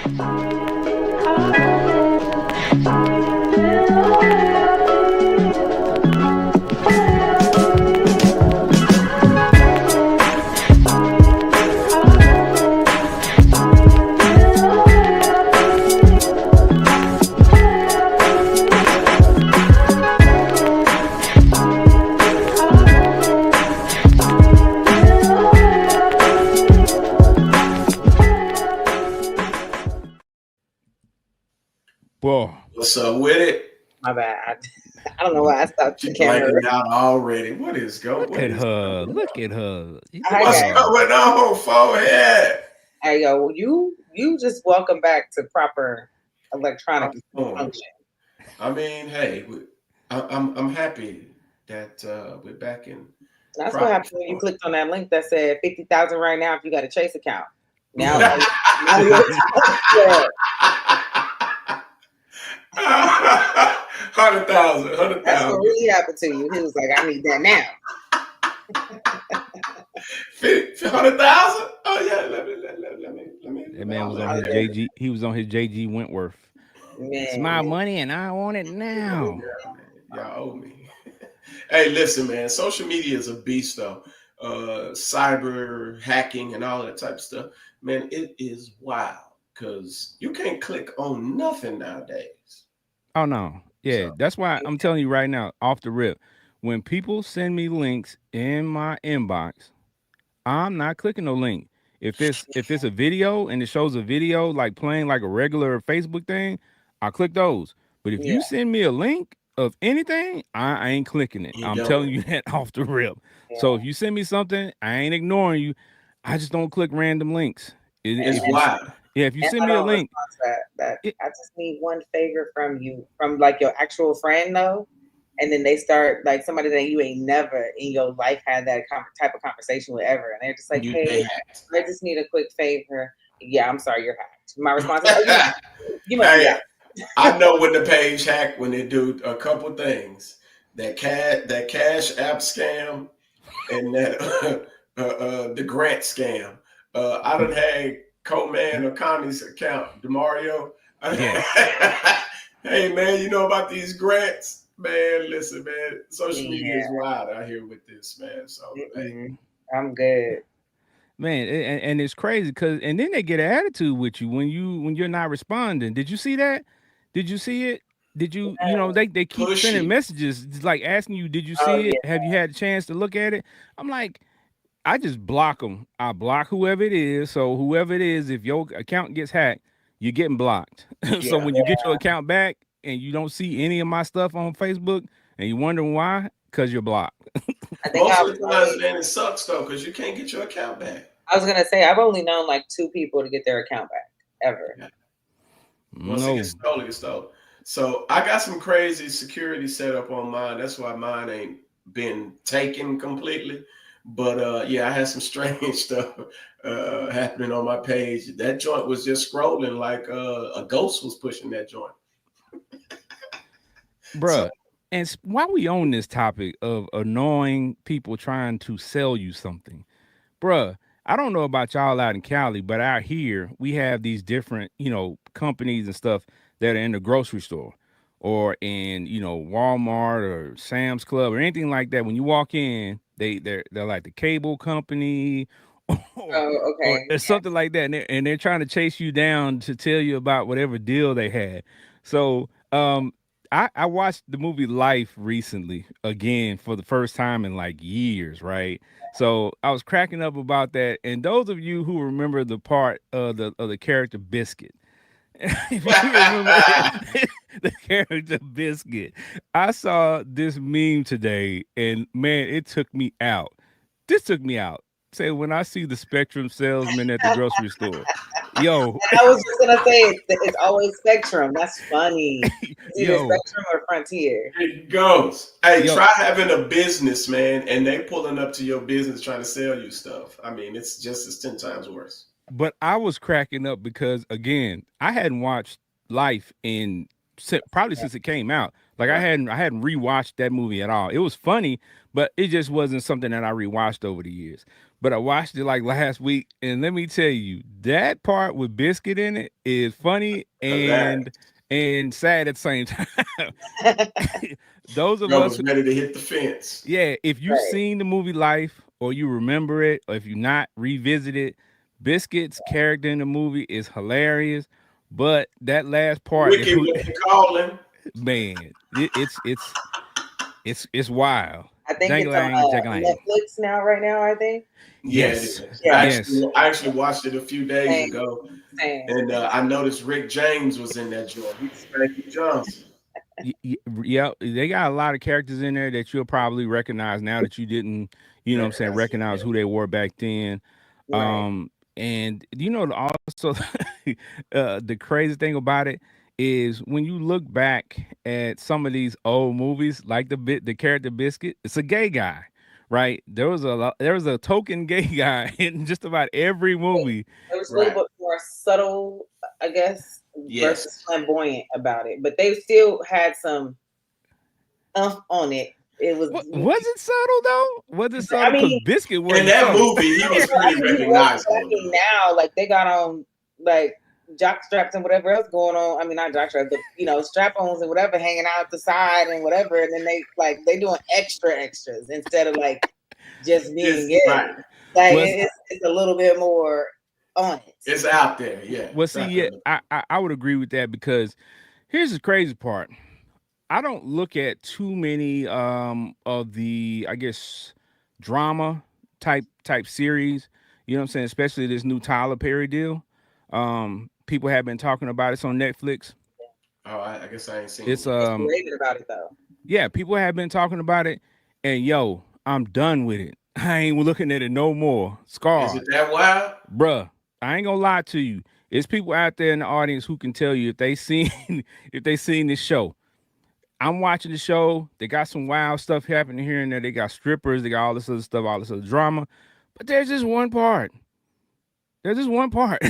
Whoa. What's up with it? My bad. I don't know why I stopped She the camera. blanking out already. What is going? Look at her. Look at her. What's going on, forehead? Hey yo, you just welcome back to proper electronic function. I mean, hey, I'm happy that we're back in. That's what happened when you clicked on that link that said 50,000 right now if you got a Chase account. Now, now you're 100,000. That's what really happened to you. He was like, I need that now. 100,000? Oh yeah, let me. That man was on his JG. He was on his JG Wentworth. Man, it's my money and I want it now. Yeah, man. Y'all owe me. Hey, listen, man. Social media is a beast, though. Cyber hacking and all that type of stuff. Man, it is wild because you can't click on nothing nowadays. Oh no, yeah. That's why I'm telling you right now, off the rip. When people send me links in my inbox, I'm not clicking no link. If it's a video and it shows a video like playing like a regular Facebook thing, I'll click those. But if you send me a link of anything, I ain't clicking it. I'm telling you that off the rip. Yeah. So if you send me something, I ain't ignoring you. I just don't click random links. It's wild. Yeah, if you send me a link. I just need one favor from you, from like your actual friend though. And then they start like somebody that you ain't never in your life had that type of conversation with ever. And they're just like, hey, I just need a quick favor. Yeah, I'm sorry, you're hacked. My response is, you must be hacked. I know when the page hacked when they do a couple things. That cash app scam and that the grant scam. I done had Coleman or Connie's account, DeMario. Yeah. Hey man, you know about these grants? Man, listen, man. Social media is wild out here with this, man. So hey. I'm good. Man, and it's crazy because and then they get an attitude with you when you're not responding. Did you see that? Did you see it? Did you they keep sending messages like asking you, did you see it? Have you had a chance to look at it? I'm like, I just block them. I block whoever it is. So whoever it is, if your account gets hacked, you're getting blocked. So when you get your account back and you don't see any of my stuff on Facebook and you're wondering why, because you're blocked. Most of the times, man, it sucks though, because you can't get your account back. I was gonna say I've only known like 2 people to get their account back ever. Yeah. Once it gets stolen, it gets stolen. So I got some crazy security set up on mine. That's why mine ain't been taken completely. But yeah, I had some strange stuff happening on my page. That joint was just scrolling like a ghost was pushing that joint. Bruh. And while we on this topic of annoying people trying to sell you something, bruh, I don't know about y'all out in Cali, but out here we have these different, companies and stuff that are in the grocery store or in, Walmart or Sam's Club or anything like that. When you walk in, they're like the cable company or something like that, and they're trying to chase you down to tell you about whatever deal they had. So, I watched the movie Life recently again for the first time in like years, right? So I was cracking up about that. And those of you who remember the part of the character Biscuit, if you remember the character Biscuit, I saw this meme today, and man, it took me out. This took me out. Say when I see the Spectrum salesman at the grocery store. Yo, I was just gonna say it's always Spectrum. That's funny. It's either Spectrum or Frontier. It goes. Hey, try having a business, man, and they pulling up to your business trying to sell you stuff. I mean, it's just as 10 times worse. But I was cracking up because again, I hadn't watched Life probably since it came out. Like I hadn't rewatched that movie at all. It was funny, but it just wasn't something that I rewatched over the years. but I watched it like last week, and let me tell you, that part with Biscuit in it is funny Hilarious. and sad at the same time. Those of Bro us, was ready to hit the fence. yeah, if you've Right. seen the movie Life or you remember it, or if you not revisit it, Biscuit's character in the movie is hilarious. But that last part, Ricky went to calling. man, it's wild. I think it's on Jangling, jangling. Netflix now, right now, I think. Yeah, it Yes, is. Yeah. yes. I actually watched it a few days Same, ago, same. and I noticed Rick James was in that joint. He's Spanky Johnson. Yeah, they got a lot of characters in there that you'll probably recognize now that you didn't, you know what I'm saying, Recognize him. recognize who they were back then. Right. And also the crazy thing about it is when you look back at some of these old movies, like the character Biscuit, it's a gay guy, right? There was a token gay guy in just about every movie. It was a little Right. bit more subtle, I guess, versus Yes. flamboyant about it, but they still had some on it. It was, What was it subtle though? Was it I subtle? Because mean, Biscuit In wasn't that subtle. movie, he was I pretty mean, he was, but I recognizable, mean, though. now, like, they got on, like, jock straps and whatever else going on. I mean, not jock straps, but, strap-ons and whatever hanging out the side and whatever. And then they doing extras instead of, like, just being Just gay. right. Like, Was it's a little bit more on it. It's out there. Yeah. Well, It's see, out yeah, there. I would agree with that because here's the crazy part. I don't look at too many of the, I guess, drama type series. You know what I'm saying? Especially this new Tyler Perry deal. People have been talking about it. It's on Netflix. Oh, I guess I ain't seen it It's yet. What's you raving about it, though? yeah, people have been talking about it, and yo, I'm done with it. I ain't looking at it no more. Is it Scarred, that wild? bruh. I ain't gonna lie to you. It's people out there in the audience who can tell you if they seen if they seen this show. I'm watching the show. They got some wild stuff happening here and there. They got strippers. They got all this other stuff, all this other drama. But there's just one part. There's just one part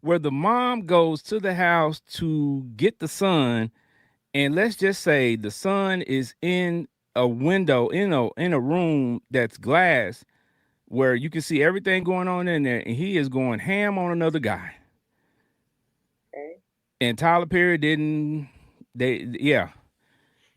where the mom goes to the house to get the son, and let's just say the son is in a window in a room that's glass where you can see everything going on in there, and he is going ham on another guy. Okay. And Tyler Perry didn't. They yeah.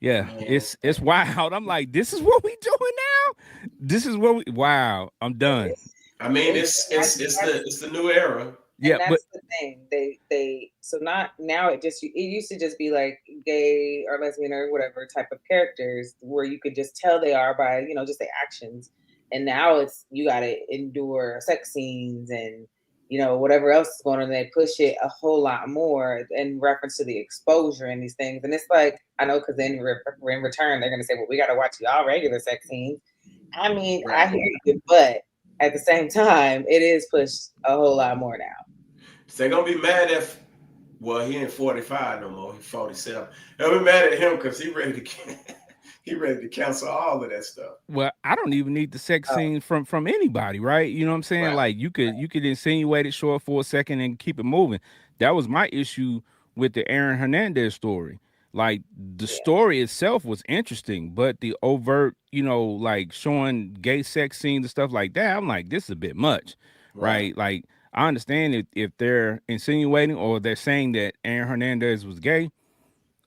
Yeah, Man. it's wild. I'm like, this is what we doing now. This is what we. Wow, I'm done. I mean, It's, it's the new era. Yeah, and but that's the thing. They so not now. It used to just be like gay or lesbian or whatever type of characters where you could just tell they are by just their actions. And now it's you got to endure sex scenes and whatever else is going on. They push it a whole lot more in reference to the exposure and these things. And it's like I know because then in return they're gonna say, well, we got to watch y'all regular sex scenes. I mean, I Right. hear you, but at the same time, it is pushed a whole lot more now. So they're gonna be mad if well, he ain't 45 no more. He's 47. They'll be mad at him because he ready to cancel all of that stuff. well, I don't even need the sex Oh, scene from anybody, right? You know what I'm saying? Right. Like you could insinuate it short for a second and keep it moving. That was my issue with the Aaron Hernandez story. Like the yeah. story itself was interesting, but the overt, like showing gay sex scenes and stuff like that, I'm like, this is a bit much, Right. right? Like I understand if they're insinuating or they're saying that Aaron Hernandez was gay,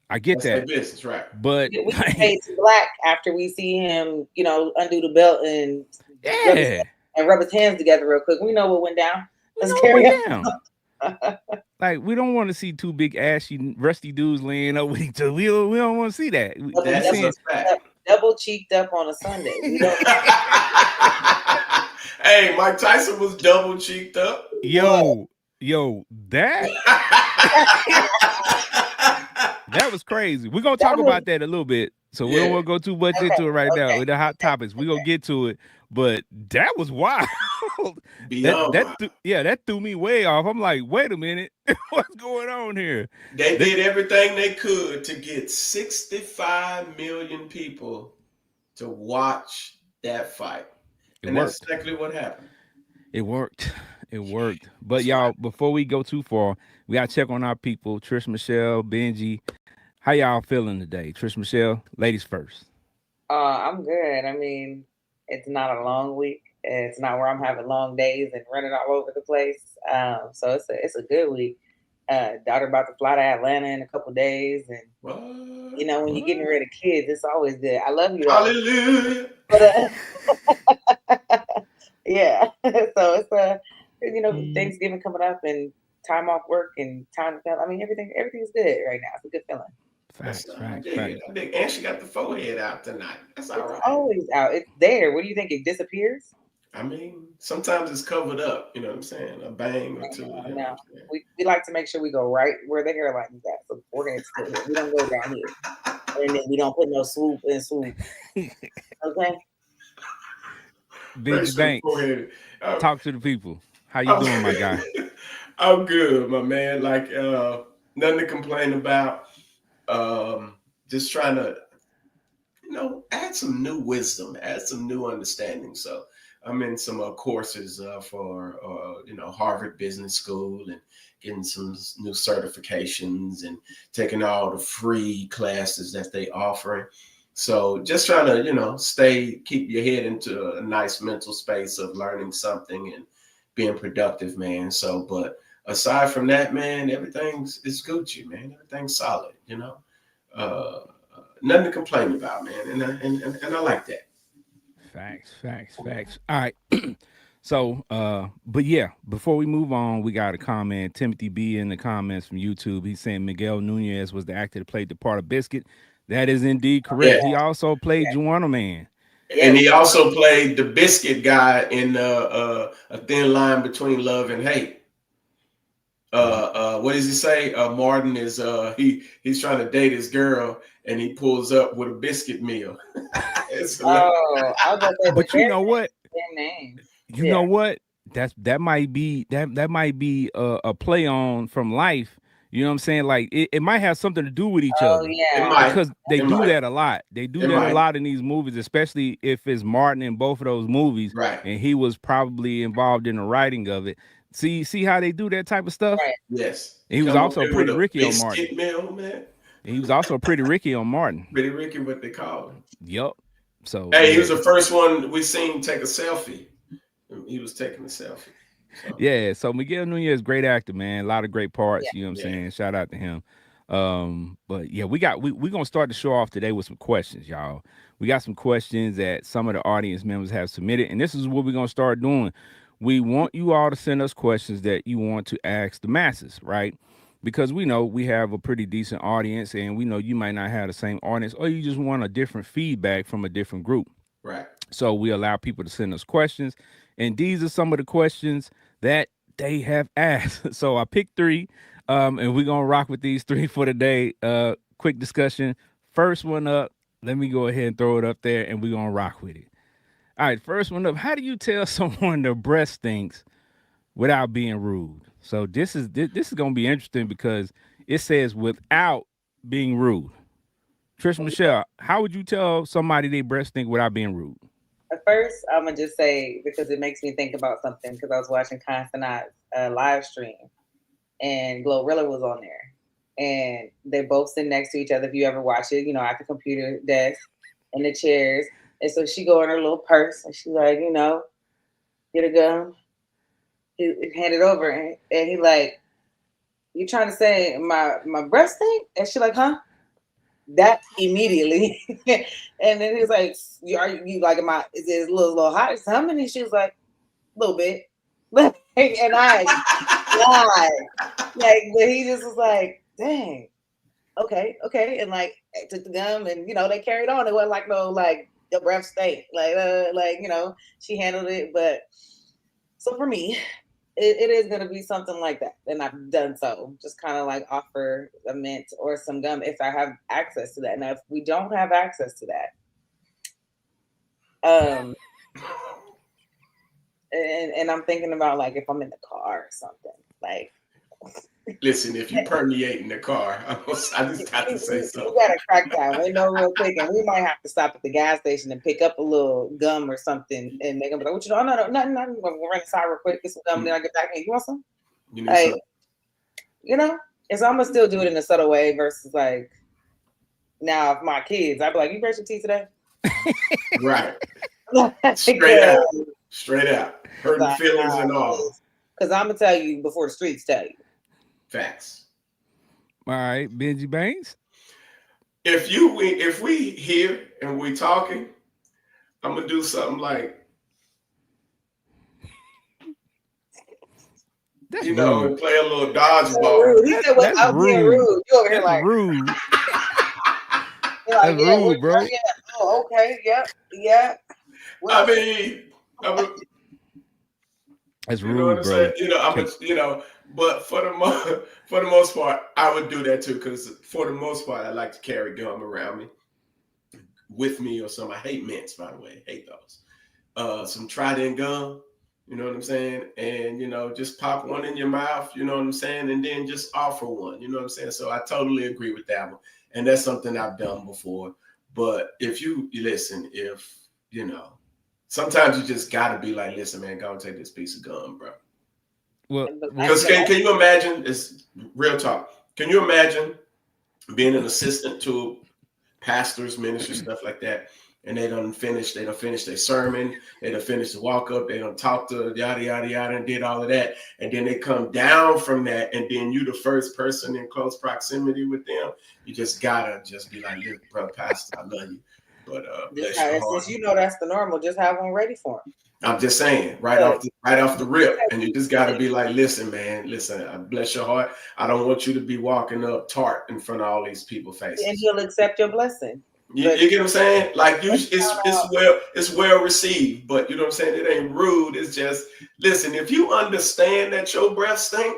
I get That's their that. business, right? But We can like, fade to black after we see him, undo the belt and rub his yeah, rub his hands together real quick. We know what went down. we Let's know what carry went on. down. Like we don't want to see two big ashy rusty dudes laying up with each other. We don't want to see that. We That is a seeing fact. Double cheeked up on a Sunday. We don't Hey, Mike Tyson was double cheeked up. what. yo that that was crazy. We're gonna That talk was about that a little bit. So we don't Yeah, want to go too much okay. into it right now Okay. with the hot topics. We're gonna get to it. But that was wild. beyond wild. That threw me way off. I'm like, wait a minute, what's going on here? They did everything they could to get 65 million people to watch that fight. It And that's worked. exactly what happened. It worked. It worked. But That's right. y'all, before we go too far, we gotta check on our people. Trish Michelle, Benji. How y'all feeling today? Trish Michelle, ladies first. I'm good. I mean, it's not a long week. It's not where I'm having long days and running all over the place. So it's a good week. Daughter about to fly to Atlanta in a couple days, and What? when you're getting rid of kids, it's always good. I love you though, Hallelujah. but yeah. So it's Mm. Thanksgiving coming up and time off work and time with family. I mean, everything's good right now. It's a good feeling. That's Facts, I facts, dig it. facts. I dig. And she got the forehead out tonight. That's all It's right. always out. It's there. What do you think? It disappears? I mean, sometimes it's covered up. You know what I'm saying? A bang or two. You know what No. I'm saying? We like to make sure we go right where the hairline is at. So the forehead's still here. We don't go down here. And then we don't put no swoop and swoop. Okay. Benji Racial Banks, forehead. Uh, talk to the people. How you I'm, doing, my guy? I'm good, my man. Like nothing to complain about. Just trying to add some new wisdom, add some new understanding. So I'm in some courses for Harvard Business School and getting some new certifications and taking all the free classes that they offer. So just trying to keep your head into a nice mental space of learning something and being productive, man. So, but aside from that, man, everything's is Gucci, man. Everything's solid, Uh, nothing to complain about, man, and I like that. Facts, facts, facts. All right. So, but yeah, before we move on, we got a comment. Timothy B in the comments from YouTube. He's saying Miguel Nunez was the actor that played the part of Biscuit. That is indeed correct. Yeah, He also played Yeah. Juana Man. and Yes. he also played the biscuit guy in A Thin Line Between Love and Hate. What does he say? Martin is he's trying to date his girl, and he pulls up with a biscuit meal. It's hilarious. Oh, I was gonna say the But you know what? their names. You Yeah. know what? That might be that might be a play on from life. You know what I'm saying? Like it might have something to do with each Oh other It yeah. might, because they it do might, that a lot. They do it that a might. lot in these movies, especially if it's Martin in both of those movies, Right. and he was probably involved in the writing of it. See how they do that type of stuff. Right. Yes. And he was Come up also there with pretty a Ricky on Martin. biscuit meal, man. And he was also pretty Ricky on Martin. Pretty Ricky, what they call him. Yup. So Hey, he yeah, was the first one we seen take a selfie. He was taking a selfie. So yeah. So Miguel Nunez, great actor, man. A lot of great Yeah. parts. You know what I'm yeah. saying? Shout out to him. But yeah, we gonna start the show off today with some questions, y'all. We got some questions that some of the audience members have submitted, and this is what we're gonna start doing. We want you all to send us questions that you want to ask the masses, right? Because we know we have a pretty decent audience, and we know you might not have the same audience, or you just want a different feedback from a different group. Right. So we allow people to send us questions, and these are some of the questions that they have asked. So I picked three, and we're gonna rock with these three for today. Quick discussion. First one up. Let me go ahead and throw it up there, and we're gonna rock with it. All right, first one up. How do you tell someone their breath stinks without being rude? So this is gonna be interesting because it says without being rude. Trish Michelle, how would you tell somebody they breath stink without being rude? At first, I'm gonna just say because it makes me think about something because I was watching Constant's live stream and Glorilla was on there, and they both sit next to each other. If you ever watch it, at the computer desk in the chairs, and so she go in her little purse and she's like, get a gum, he hand it over, and he like, you trying to say my breast stink? And she like, huh? That immediately. And then he was like, are you like, is it a little hot or something? And she was like, a little bit. And I like, but he just was like, dang, okay. And like, took the gum and, they carried on. It wasn't like no, like, the breath stank. She handled it. But so for me, it is going to be something like that. And I've done so. Just kind of like offer a mint or some gum if I have access to that. Now, if we don't have access to that, and I'm thinking about like if I'm in the car or something, like. Listen, if you permeate in the car, I just have to say something. We got a crack time. We know real quick, and we might have to stop at the gas station and pick up a little gum or something, and make them be like, "What you know? No, nothing. I'm gonna run inside real quick, get some gum, then I get back in. You want some? You need Like, some. And so I'm gonna still do it in a subtle way versus like now if my kids, I'd be like, "You brush your teeth today?" Right. Like, Straight out. Straight out. Hurting feelings and all. Because I'm gonna tell you before the streets tell you. Facts. All right, Benji Banks. If we here and we talking, I'm gonna do something like, That's and rude. play a little So dodgeball. rude. He said, That's "Without being rude. rude." You over here That's like, rude. you're like, That's yeah, rude, bro. yeah. Oh, okay, yep, yeah. What I else? mean, I'm, That's you know what rude, I'm saying? bro. I'm a, Take but for the most part, I would do that too, because for the most part, I like to carry gum around me, with me or something. I hate mints, by the way. I hate those. Some Trident gum, you know what I'm saying? And, just pop one in your mouth, you know what I'm saying? And then just offer one, you know what I'm saying? So I totally agree with that one. And that's something I've done before. But if you listen, you know, sometimes you just got to be like, listen, man, go and take this piece of gum, bro. well, well, Because can you imagine, it's real talk, can you imagine being an assistant to pastors, ministers, stuff like that, and they don't finish their sermon, they don't finish the walk up, they don't talk to yada yada yada and did all of that, and then they come down from that, and then you the first person in close proximity with them, you just gotta just be like, look, brother pastor, I love you, but bless your heart. Since you know that's the normal, just have one ready for him. I'm just saying, right off the rip, and you just got to be like, listen, man, listen, bless your heart. I don't want you to be walking up tart in front of all these people's And faces. he'll accept your blessing. You get what I'm saying? Like, it's well received, but you know what I'm saying. It ain't rude. It's just, listen. If you understand that your breath stink,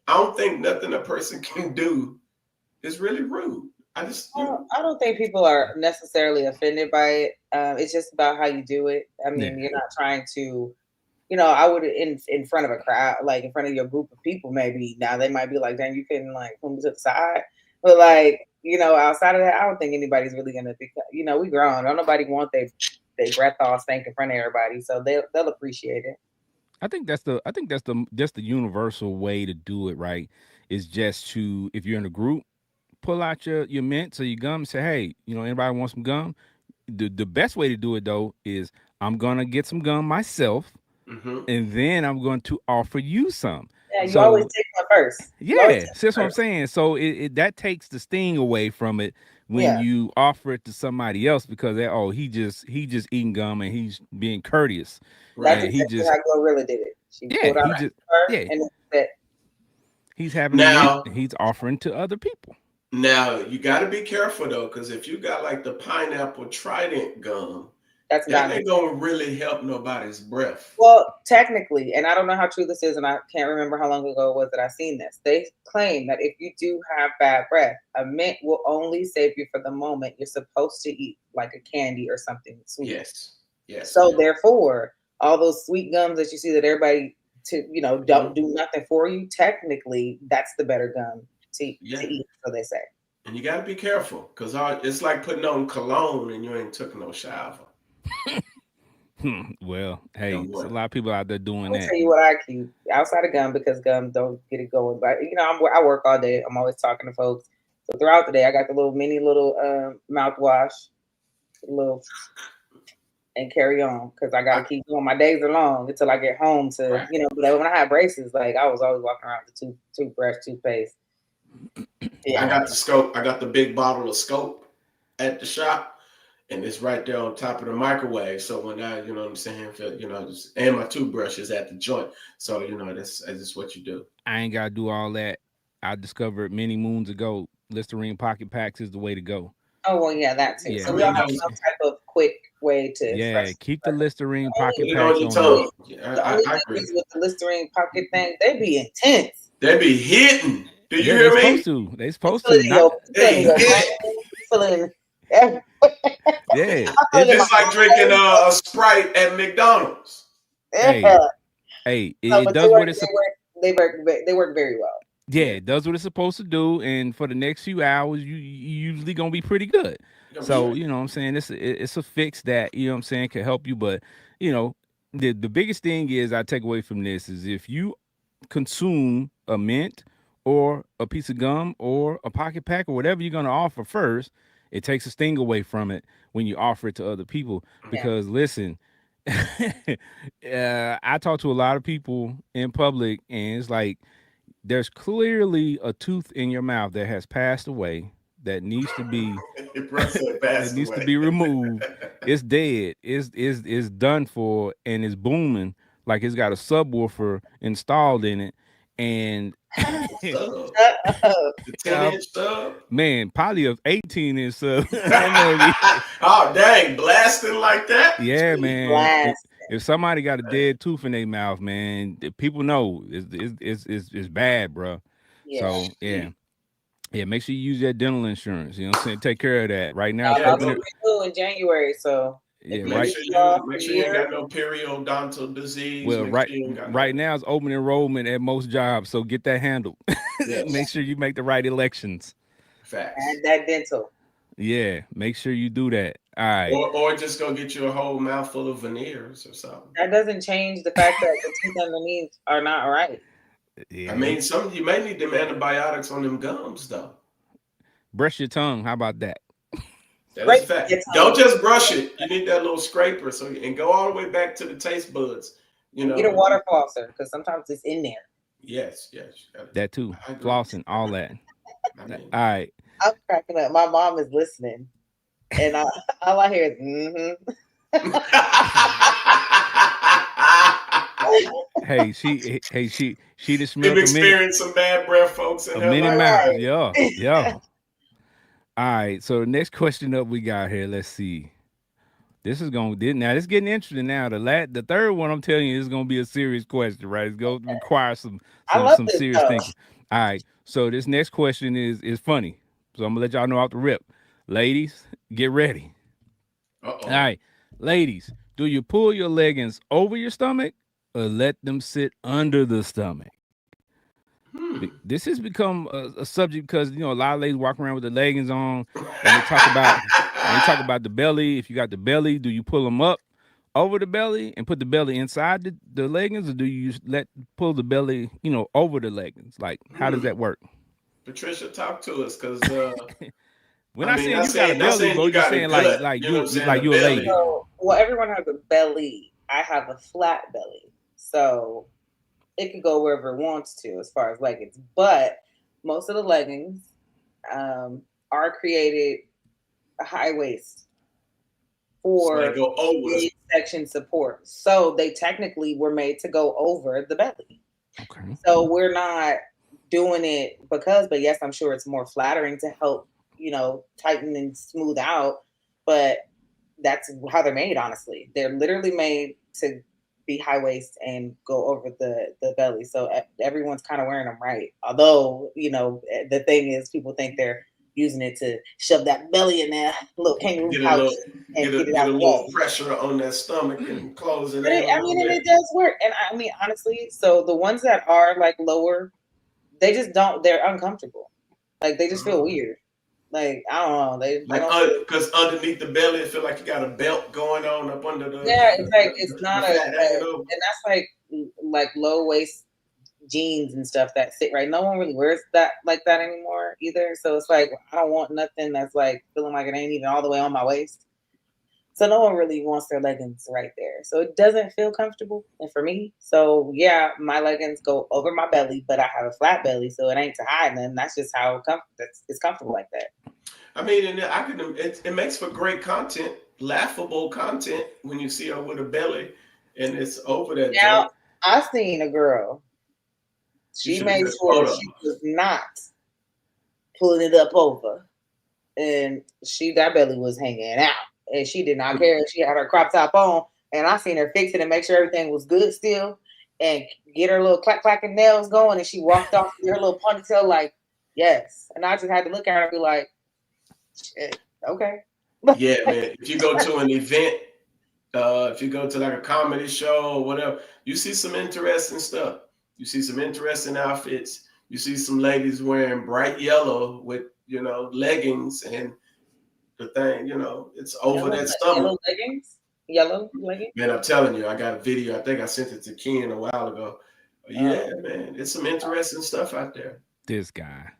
I don't think nothing a person can do is really rude. I just, I don't think people are necessarily offended by it. It's just about how you do it. I mean, yeah. you're not trying to, I would in front of a crowd, like in front of your group of people, maybe. Now they might be like, "Dang, you couldn't like pull me to the side," but like, outside of that, I don't think anybody's really gonna be. We grown. Don't nobody want they breath all stank in front of everybody, so they'll appreciate it. I think that's the universal way to do it, right? Is just to, if you're in a group, pull out your mints or your gum and say, hey, anybody want some gum? The best way to do it though is I'm gonna get some gum myself, mm-hmm. and then I'm going to offer you some. Yeah, you always So take one first. You always yeah, take so that's what one I'm first. saying. So that takes the sting away from it when Yeah, you offer it to somebody else, because he just eating gum and he's being courteous, Right. that's and he exactly just how Glorilla did it. She yeah pulled out he just her yeah and said, he's having a mint Now, and he's offering to other people. now you got to be careful though, because if you got like the pineapple Trident gum, "That's that not good." ain't gonna really help nobody's breath. Well, technically, and I don't know how true this is, and I can't remember how long ago it was that I seen this. They claim that if you do have bad breath, a mint will only save you for the moment you're supposed to eat, like a candy or something sweet. Yes. Yes, So man. therefore, all those sweet gums that you see that everybody don't Mhm. do nothing for you. Technically, that's the better gum to Yeah. eat. So they say. And you got to be careful, because it's like putting on cologne and you ain't took no shower. Well, Yeah, hey, it's a boy. lot of people out there I'm doing gonna that. tell you what I keep outside of gum because gum don't get it going. But I work all day. I'm always talking to folks. So throughout the day, I got the little mouthwash, little and carry on because I got to I, keep going. My days are long until I get home to right. But when I had braces, like I was always walking around with the toothbrush, toothpaste. I Yeah, got the scope. I got the big bottle of scope at the shop, and it's right there on top of the microwave. So when you know what I'm saying, and my toothbrush is at the joint. So that's what you do. I ain't gotta do all that. I discovered many moons ago Listerine pocket packs is the way to go. oh well, yeah, that too. Yeah, I So we mean, all man. have some type of quick way to Yeah, freshen. keep the Listerine put pocket it on packs your on you. tongue. Yeah, The only I thing agree. is with the Listerine pocket thing, they be intense. They be hitting. Do you Yeah, they hear me? supposed to. They You supposed feel to. it in Not your, you feel it in They your hit. brain, you feel it in every, yeah. I feel It it in my It's just like drinking eyes. a Sprite at McDonald's. Yeah. hey, hey, No, it but does what it's they work very well. yeah, Yeah, it does what it's supposed to do, and for the next few hours, you usually gonna be pretty good. you're gonna be So straight. you know what I'm saying, it's a fix that what I'm saying can help you. But you know, the biggest thing is I take away from this is if you consume a mint or a piece of gum or a pocket pack or whatever you're gonna offer first, it takes a sting away from it when you offer it to other people. Yeah. Because listen, I talk to a lot of people in public, and it's like there's clearly a tooth in your mouth that has passed away that needs to be Your brother said that passed needs to away. be removed. It's dead. It's done for, and it's booming like it's got a subwoofer installed in it, and Sub. Uh-oh. The 10 uh, inch sub. man, probably of 18 inch sub. That man be, Oh dang, blasting like that? yeah, Jeez. man. Blast. If somebody got a Man. dead tooth in their mouth, man, people know it's bad, bro. Yeah. So yeah. Jeez. Yeah, make sure you use that dental insurance. You know what I'm saying? Take care of that. Right now, it's I'm Yeah, about open to go it. renew in January, so if Yeah, you make right. put sure me off you a make sure you ain't year, got no periodontal disease. Well, Make sure you ain't got right no now it's open enrollment at most jobs, so get that handled. yeah, Make yes. sure you make the right elections. Facts. and that dental. Yeah, make sure you do that. All right. Or just go get you a whole mouthful of veneers or something. That doesn't change the fact that the teeth underneath are not right. I Yeah. mean, some you may need them antibiotics on them gums though. Brush your tongue. How about that? That is Break a fact. your Don't tongue just brush it. You need that little scraper and go all the way back to the taste buds. You and get a know. water flosser because sometimes it's in there. Yes, yes. You gotta, That too. I agree. Flossing, all that. I All mean, right. I'm cracking up. My mom is listening, and all I hear is Hey, she just we've smelt experienced some bad breath, folks, in a her Minnie life. Mouse. right. Yeah, yeah. All right. So the next question up we got here. Let's see. This is going to now. It's getting interesting now. The third one I'm telling you is going to be a serious question, right? It's going to require I love some this serious though. thinking. All right. So this next question is funny. So I'm gonna let y'all know off the rip. Ladies, get ready. All Uh-oh. right, ladies, do you pull your leggings over your stomach or let them sit under the stomach? Hmm. This has become a subject because a lot of ladies walk around with the leggings on, and they talk about the belly. If you got the belly, do you pull them up over the belly and put the belly inside the leggings, or do you let pull the belly over the leggings? Like, how does Hmm. that work? Patricia, talk to us, cause We're I not mean, saying you got a not belly, saying but we're you just got a saying gut. like You know what I'm saying? The you a lady. belly. So, well, everyone has a belly. I have a flat belly, so it can go wherever it wants to as far as leggings. But most of the leggings are created a high waist So they for go over. midsection support. So they technically were made to go over the belly. Okay. So we're not doing it because, but yes, I'm sure it's more flattering to help, tighten and smooth out. But that's how they're made, honestly. They're literally made to be high waist and go over the belly. So everyone's kind of wearing them right. Although, the thing is, people think they're using it to shove that belly in there, little kangaroo Get a pouch, little and get it get out a the little way. pressure on that stomach and close it But in a I little mean, and bit. it does work. And I mean, honestly, so the ones that are like lower, they just don't. They're uncomfortable. Like they just feel Uh-huh. weird. Like I don't know. They Like don't feel. because underneath the belly, it feel like you got a belt going on up under Yeah, it's like it's the not fat hanging over. and that's like low waist jeans and stuff that sit right. No one really wears that like that anymore either. So it's like I don't want nothing that's like feeling like it ain't even all the way on my waist. So no one really wants their leggings right there. So it doesn't feel comfortable. And for me, so yeah, my leggings go over my belly, but I have a flat belly, so it ain't to hide them. That's just how it's comfortable like that. I mean, and it makes for great content, laughable content when you see her with a belly and it's over that Now joint. I seen a girl. You She should have made said sure photo. she was not pulling it up over, and that belly was hanging out, and she did not care. She had her crop top on, and I seen her fix it and make sure everything was good still, and get her little clacking nails going, and she walked off with her little ponytail like, yes. And I just had to look at her and be like, shit, okay. Yeah, man. If you go to an event, if you go to like a comedy show or whatever, you see some interesting stuff. You see some interesting outfits. You see some ladies wearing bright yellow with leggings and the thing, it's over Yellow, that stomach. yellow leggings, yellow leggings. Man, I'm telling you, I got a video. I think I sent it to Ken a while ago. Yeah, Oh, man, it's some interesting stuff out there. This guy.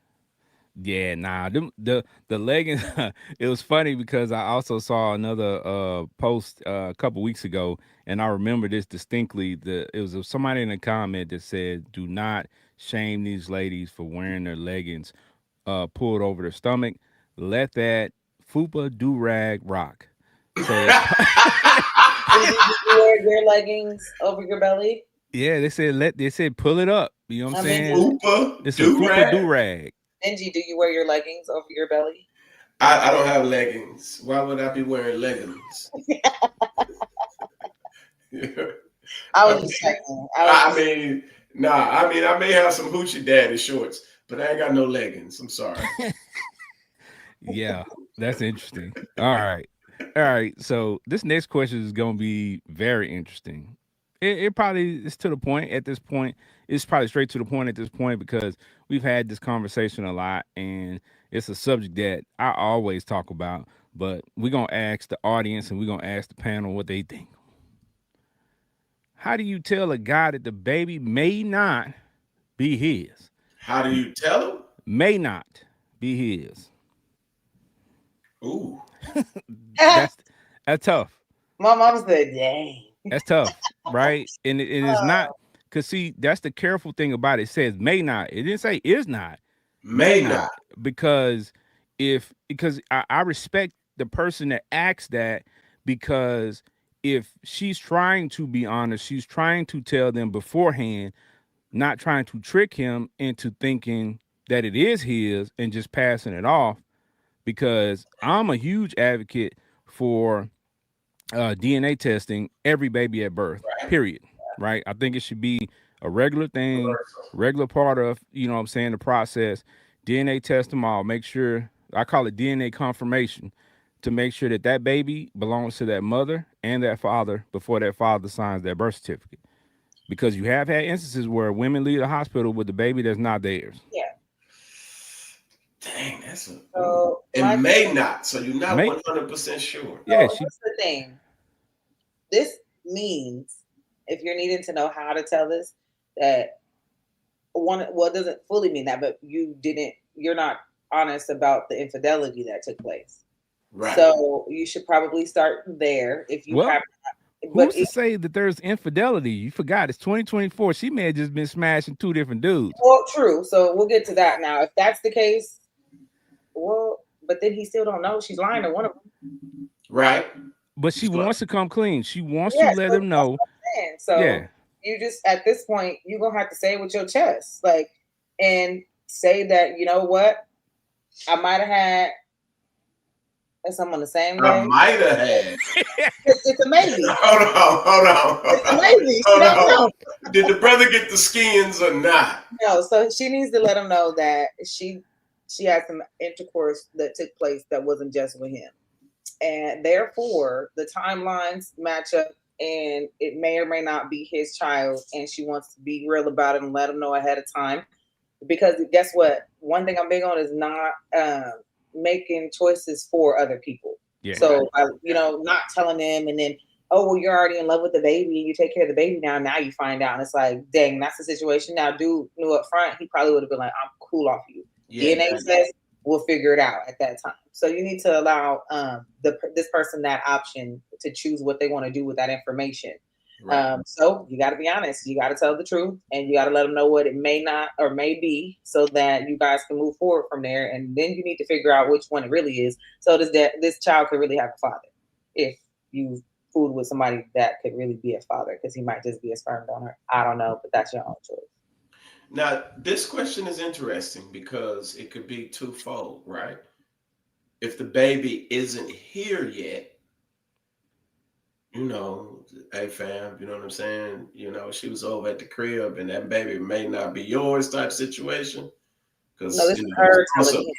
Yeah, nah. The leggings. It was funny because I also saw another post a couple weeks ago, and I remember this distinctly. It was somebody in a comment that said, "Do not shame these ladies for wearing their leggings pulled over their stomach. Let that fupa do rag rock." So it. Did you wear your leggings over your belly? Yeah, they said pull it up. You know what I'm saying? Benji, Fupa It's a do fupa do rag. rag. Benji, do you wear your leggings over your belly? I don't have leggings. Why would I be wearing leggings? I I was just mean, checking. I mean, nah. I mean, I may have some hoochie daddy shorts, but I ain't got no leggings. I'm sorry. Yeah, that's interesting. All right. All right. So this next question is going to be very interesting. It probably is to the point at this point. It's probably straight to the point at this point because we've had this conversation a lot and it's a subject that I always talk about. But we're going to ask the audience and we're going to ask the panel what they think. How do you tell a guy that the baby may not be his? How do you tell them? May not be his. Ooh, That's that's tough. My mom said, "Dang." That's tough, right? And it's not because see that's the careful thing about it. It says may not. It didn't say is not. May may not. not because because I respect the person that asks that because if she's trying to be honest, she's trying to tell them beforehand, not trying to trick him into thinking that it is his and just passing it off. Because I'm a huge advocate for DNA testing every baby at birth, Right. period. Right? I think it should be a regular thing, Universal. regular part of, what I'm saying, the process. DNA test them all. Make sure, I call it DNA confirmation, to make sure that that baby belongs to that mother and that father before that father signs their birth certificate. Because you have had instances where women leave the hospital with the baby that's not theirs. Yeah. Dang, that's a. Ooh. So It my may not. So you're not May 100% sure. Yeah, so she here's the thing. This means if you're needing to know how to tell this, that one well it doesn't fully mean that, but you're not honest about the infidelity that took place. Right. So you should probably start there if you well, have but who's to say that there's infidelity? You forgot it's 2024. She may have just been smashing two different dudes. well, true. So we'll get to that now. If that's the case, well, but then he still don't know she's lying to one of them. Right. But she So, wants to come clean. She wants to Yeah, let so him that's know. what I'm saying. So Yeah. you just at this point you're gonna have to say it with your chest, like, and say that you know what I might have had someone the same I day. might have had. It's a maybe. Hold on, hold on, hold It's a on, maybe. She hold don't on. know. Did the brother get the skins or not? No, so she needs to let him know that she had some intercourse that took place that wasn't just with him, and therefore the timelines match up, and it may or may not be his child, and she wants to be real about it and let him know ahead of time. Because guess what? One thing I'm big on is not making choices for other people. Yeah. So, not telling them and then, oh, well, you're already in love with the baby and you take care of the baby now. Now you find out. And it's like, dang, that's the situation. Now, dude knew up front, he probably would have been like, I'm cool off you. Yeah, DNA says we'll figure it out at that time. So you need to allow this person that option to choose what they want to do with that information. right. So you got to be honest. You got to tell the truth, and you got to let them know what it may not or may be, so that you guys can move forward from there. And then you need to figure out which one it really is, so this child could really have a father. If you fooled with somebody that could really be a father, because he might just be a sperm donor. I don't know, but that's your own choice. Now, this question is interesting because it could be twofold, right? If the baby isn't here yet, you know, hey fam, you know what I'm saying? You know, she was over at the crib and that baby may not be yours type situation. No, Because this you is know, her telling also him,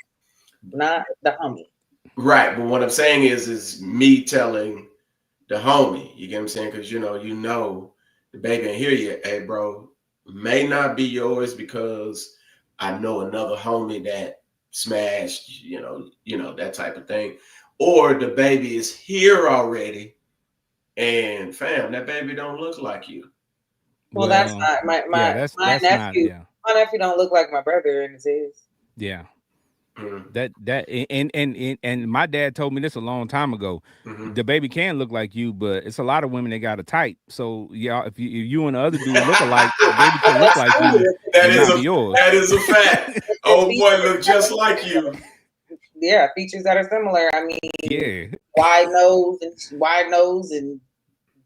not the homie. right. But what I'm saying is me telling the homie, you get what I'm saying? Because you know the baby ain't here yet. Hey bro, may not be yours because I know another homie that smashed, that type of thing. Or the baby is here already. And fam, that baby don't look like you. Well, that's Well, not my yeah, my my that's not, nephew. yeah. My nephew don't look like my brother, and it's his. Yeah. Mm-hmm. That and my dad told me this a long time ago. Mm-hmm. The baby can look like you, but it's a lot of women that got a type. So yeah, if you and the other dude look alike, the baby But can look that's like true. you That and is not a be yours. that is a fact. If the Oh boy, look just like you. yeah, features that are similar. I mean, Yeah, wide nose, and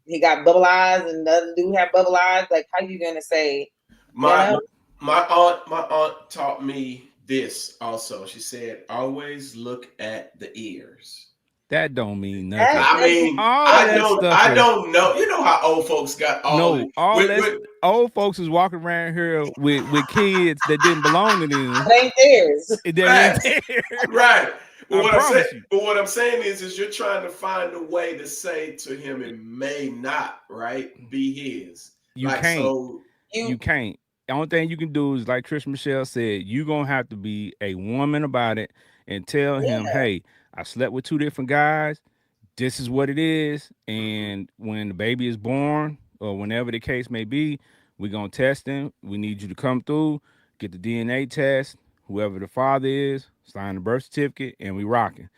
he got bubble eyes, and the other dude have bubble eyes. Like, how you gonna say, you My know? my aunt taught me this also. She said, always look at the ears. that don't mean That nothing. I doesn't. mean, All of I that don't stuff I is don't know. You know how old folks got all no. the All that's old folks is walking around here with kids that didn't belong to them. It ain't theirs. That ain't facts. there. Right. I promise you. But what I'm saying is you're trying to find a way to say to him it may not, right, be his. You Like can't. so You, You can't. The only thing you can do is like Trish Michelle said, you gonna have to be a woman about it and tell him, yeah, hey, I slept with two different guys. This is what it is. mhm. And when the baby is born, or whenever the case may be, we're gonna test him. We need you to come through, get the DNA test, whoever the father is, sign the birth certificate, and we rocking.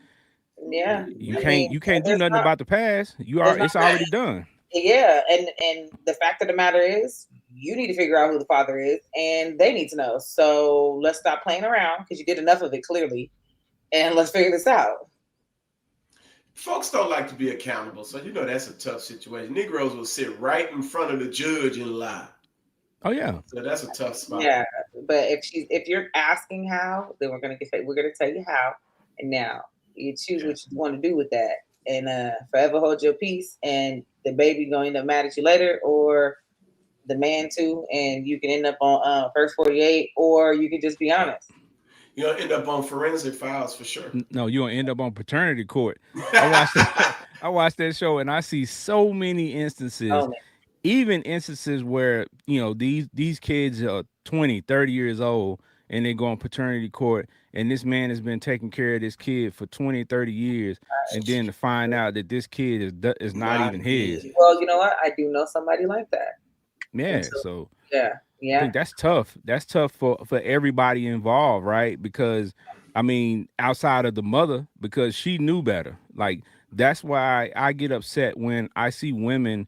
yeah. You I mean, can't do there's nothing not. about the past. There's not. It's already done. Yeah, and the fact of the matter is, you need to figure out who the father is, and they need to know. So let's stop playing around because you did enough of it clearly, and let's figure this out. Folks don't like to be accountable, so you know that's a tough situation. Negroes will sit right in front of the judge and lie. Oh yeah. So that's a tough spot. Yeah, but if you're asking how, then we're gonna tell you how, and now you choose Yeah. what you want to do with that, and forever hold your peace, and the baby gonna end up mad at you later, or the man too, and you can end up on first 48, or you can just be honest. You'll end up on forensic files for sure. No, you're gonna end up on paternity court. I watched that, I watched that show and I see so many instances, Oh man, even instances where, these kids are 20, 30 years old and they go on paternity court and this man has been taking care of this kid for 20, 30 years and then to find out that this kid is not Not even his. his. well, you know what? I do know somebody like that. And Yeah, so, so yeah, I yeah, think that's tough. That's tough for everybody involved, right? Because I mean, outside of the mother, because she knew better. Like that's why I get upset when I see women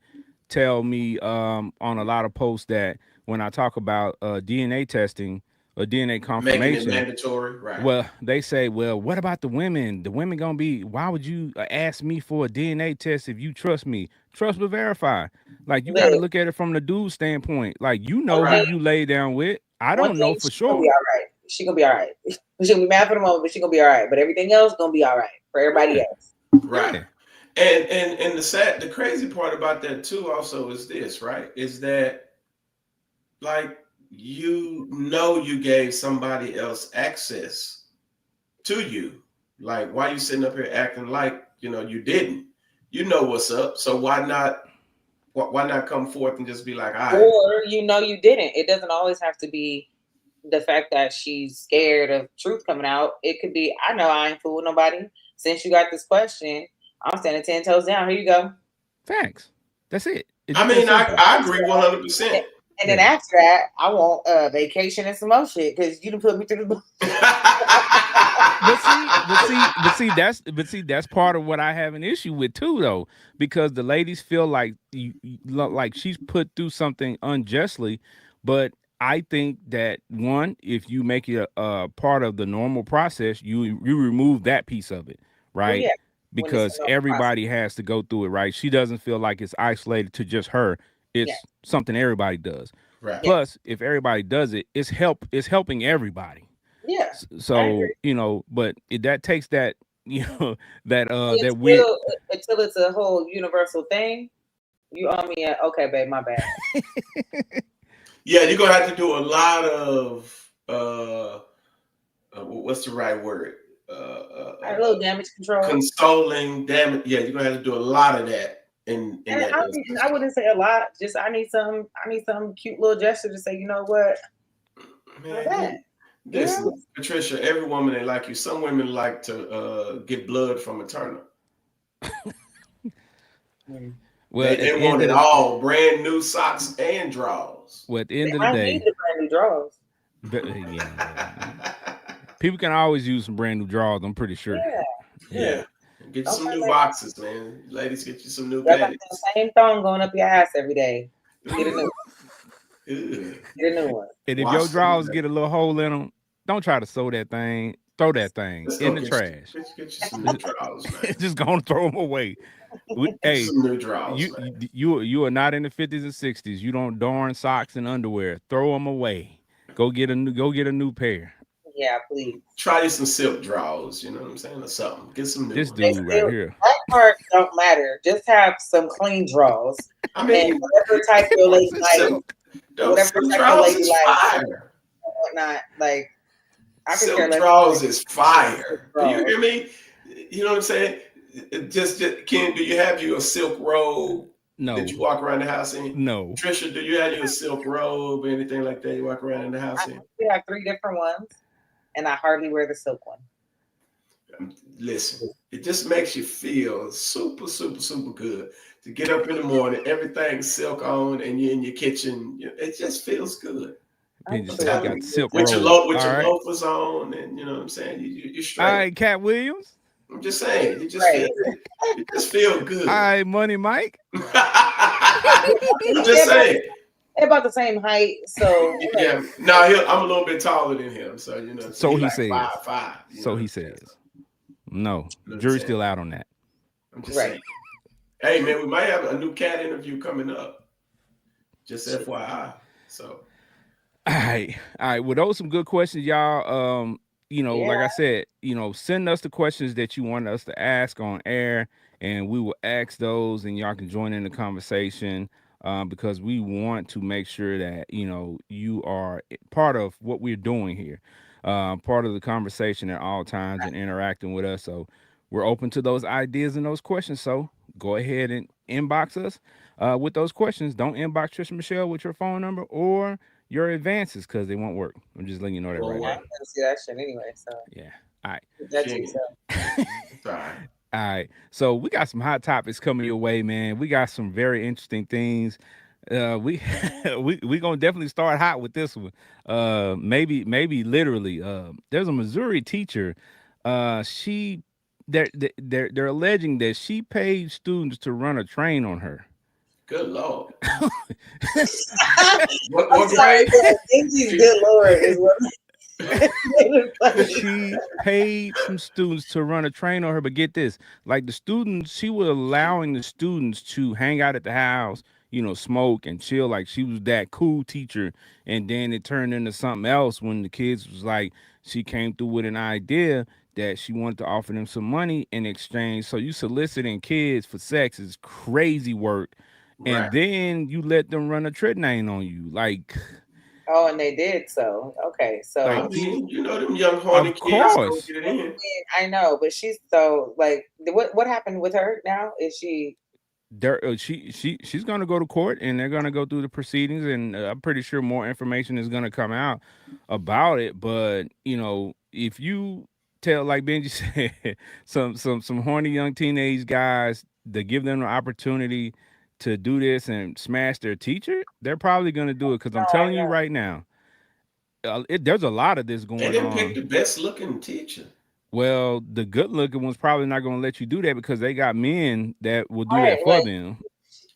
tell me on a lot of posts that when I talk about DNA testing or DNA Making it confirmation, mandatory, right? well, they say, well, what about the women? The women gonna be? Why would you ask me for a DNA test if you trust me? Trust but verify. Like you got to Liz, look at it from the dude standpoint. Like you one know who Right. thing, you lay down with. I one don't know thing, for she gonna be sure. all right. She gonna be all right. She gonna be mad for the moment, but she gonna be all right. But everything else gonna be all right for everybody Yeah, else. Right. yeah. And the crazy part about that too also is this, right? Is that like you gave somebody else access to you. Like why you sitting up here acting like you didn't? You know what's up. So why not come forth and just be like, all right, Or you didn't. It doesn't always have to be the fact that she's scared of truth coming out. It could be, I know I ain't fooling nobody. Since you got this question, I'm standing 10 toes down. Here you go. Facts. That's it. It's I just that mean, I, simple. I agree 100%. And then Yeah. after that, I want a vacation and some more shit because you done put me through the. That's part of what I have an issue with too, though, because the ladies feel like like she's put through something unjustly, but I think that one, if you make it a part of the normal process, you remove that piece of it, Well, right? yeah, when it's a Because normal process. everybody has to go through it, right? She doesn't feel like it's isolated to just her. Yeah, It's something everybody does. Right. yeah, Plus, if everybody does it, it's helping everybody. yeah. I So agree. but that takes that that weird. Until it's a whole universal thing, you owe me a okay, babe, my bad. Yeah, you're gonna have to do a lot of what's the right word? A little damage control. Consoling, damn it. Yeah, you're gonna have to do a lot of that in And that I instance. wouldn't say a lot. Just I need some cute little gesture to say, you know what, my Man, bad. You listen, know, Patricia, every woman ain't like you. Some women like to get blood from a turnip. mm. Well, They want it all, brand new socks and drawers. at the They end of the might need day, the brand new drawers. yeah, People can always use some brand new drawers. I'm pretty sure. Yeah. Yeah. Yeah. Get you Don't some play new like that. boxes, man. Ladies, get you some new Y'all got panties. the same thong going up your ass every day. Get a new, Ew. get a new one. And if your Wash them. drawers get a little hole in them, don't try to sew that thing. Throw that thing Let's in go the trash. get you some new drawers, man. Just gonna throw them away. Get you Hey, some new drawers, you, man. you are not in the 50s and 60s. You don't darn socks and underwear. Throw them away. Go get a new pair. Yeah, please. Try you some silk drawers, you know what I'm saying, or something. Get some new This ones. They dude right still here. that part don't matter. Just have some clean draws I and mean, whatever type your lady What's like, silk? those whatever silk type your drawers lady is likes, fire. whatnot. Like I could care Silk less. drawers is Silk fire. Do you draws. hear me? You know what I'm saying? Just Ken, do you have you a silk robe that No, you walk around the house in? no. Trisha, do you have you a silk robe or anything like that you walk around in the I house in? actually have 3 different ones, and I hardly wear the silk one. Listen, it just makes you feel super, super, super good to get up in the morning, everything's silk on, and you're in your kitchen. It just feels good. Benji I'm said he sure. got the silk With your robe. with All your right. loafers on, and you know what I'm saying. You're All straight. right, Cat Williams. I'm just saying, Right. you just feel All good. right, Money Mike. I'm just saying. They're about the same height, so Yeah, no, I'm a little bit taller than him, so you know. So he he like says. 5'5". So he says. No, You know what I'm jury's saying? still out on that. I'm just right. saying. Hey man, we might have a new cat interview coming up. Just FYI. So All right. Well, those some good questions, y'all. Like Yeah. I said, send us the questions that you want us to ask on air, and we will ask those, and y'all can join in the conversation. Because we want to make sure that you are part of what we're doing here, part of the conversation at all times, and interacting with us. So we're open to those ideas and those questions. So go ahead and inbox us with those questions. Don't inbox Trisha Michelle with your phone number or your advances because they won't work. I'm just letting you know that right I'm now. gonna see that shit anyway. So Yeah. All right. keep that to Shit. yourself. Sorry. All right. So we got some hot topics coming your way, man. We got some very interesting things. We we gonna definitely start hot with this one. Maybe literally. There's a Missouri teacher. She they're alleging that she paid students to run a train on her. Good Lord. I'm What sorry, grade? but Angie's good Lord is what. She paid some students to run a train on her, but get this, like the students, she was allowing the students to hang out at the house, smoke and chill, like she was that cool teacher. And then it turned into something else when the kids was like, she came through with an idea that she wanted to offer them some money in exchange. So you soliciting kids for sex is crazy work. Right. And then you let them run a train on you. Like, Oh, and they did so. Okay, so I like mean, you know them young horny of kids gonna course. get it in. I know, but she's so like, what happened with her now? Is she? She's gonna go to court and they're gonna go through the proceedings, and I'm pretty sure more information is gonna come out about it. But if you tell, like Benji said, some horny young teenage guys to give them the opportunity to do this and smash their teacher, they're probably gonna do it. Because I'm No, I telling you know. right now, there's a lot of this They going didn't pick on. the best looking teacher. Well, the good looking one's probably not gonna let you do that because they got men that will do Right, that for like them.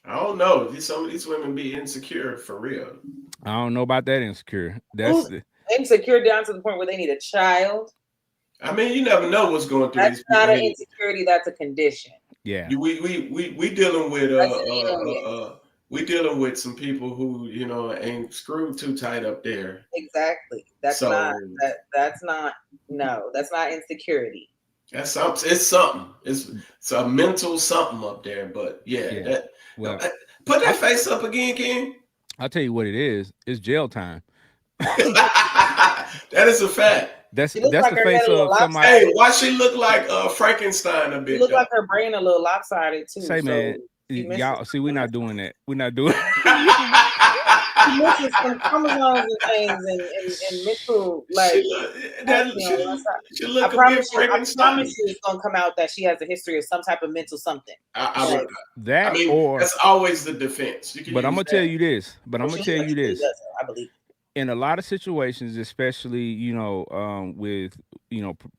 I don't know. Some of these women be insecure for real. I don't know about that insecure. That's who's insecure down to the point where they need a child? I mean, you never know what's going through That's these not people an head. insecurity. That's a condition. yeah. We dealing with That's an alien. we dealing with some people who ain't screwed too tight up there. Exactly. That's So not that. That's not. No, that's not insecurity. that's something. It's something. It's a mental something up there. But yeah, Yeah. that Well, put that face up again, Ken. I'll tell you what it is. It's jail time. That is a fact. That's She looks that's like the her head face a little of somebody. Hey, lopsided. why she look like Frankenstein a She bit look though? like her brain a little lopsided too. Say, So man, she misses. y'all see, we're not doing that. We're not doing. She misses some chromosomes and things and mental like. She I look a bit promise you. I Frankenstein. promise you, it's gonna come out that she has a history of some type of mental something. I that mean, or. that's always the defense. You can But I'm use gonna tell that. you this. But I'm She gonna tell you really this. does, I believe. in a lot of situations, especially with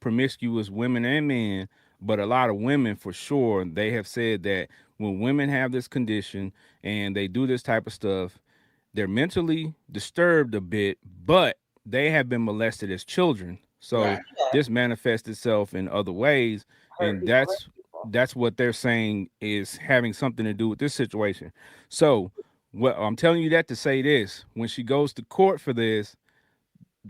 promiscuous women and men, but a lot of women for sure, they have said that when women have this condition and they do this type of stuff, they're mentally disturbed a bit, but they have been molested as children. So Right. Yeah, this manifests itself in other ways, hurt and people, hurt people. that's what they're saying is having something to do with this situation. So what I'm telling you that to say this, when she goes to court for this,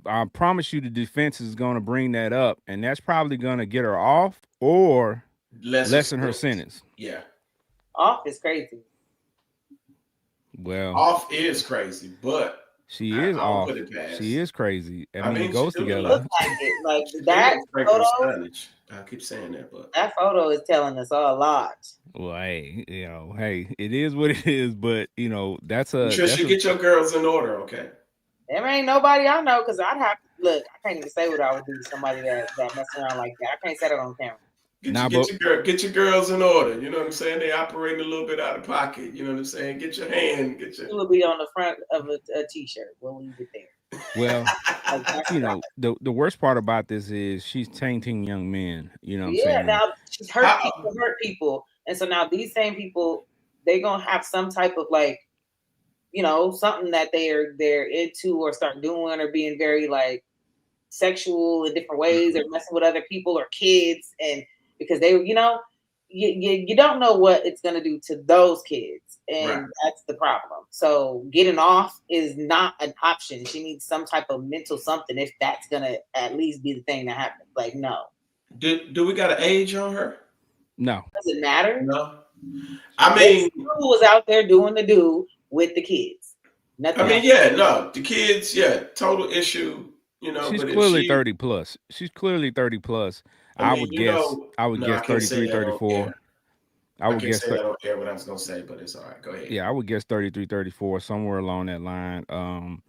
I promise you the defense is going to bring that up, and that's probably going to get her off or Lesser lessen her sentence. sentence. Yeah. Off is crazy. Well, Off is crazy, but she is I don't off. put it She past. is crazy. I I mean, it mean, she goes do look Look together. like like it. Like she do look like photo. Frankensteinish. I keep saying that, but That photo is telling us a lot. Well, hey, hey, it is what it is. But that's you a sure that's should a get your girls in order, okay? There ain't nobody I know because I'd have to look. I can't even say what I would do to somebody that mess around like that. I can't say that on camera. nah, but Get your girls in order. You know what I'm saying? They operating a little bit out of pocket. You know what I'm saying? Get your hand, get your It will be on the front of a t-shirt. We'll leave it there. well, Like that's what I the worst part about this is she's tainting young men. You know what I'm yeah. saying? Now she's how hurt people, and so now these same people they gonna have some type of like something that they're into or start doing or being very like sexual in different ways or messing with other people or kids and because they you don't know what it's going to do to those kids right. and that's the problem. So getting off is not an option. She needs some type of mental something if that's going to at least be the thing that happens. Like no, Do we got an age on her? No, does it matter? No. I This mean, fool was out there doing the do with the kids, nothing else. yeah, no. The kids, yeah, total issue, she's but if clearly she 30 plus. She's clearly 30 plus. I mean, I would no, I guess can't say 33, that on 34. air. I I would can't guess say that on air what I was gonna say, but it's all right. Go ahead. yeah, I would guess 33, 34, somewhere along that line. I mean,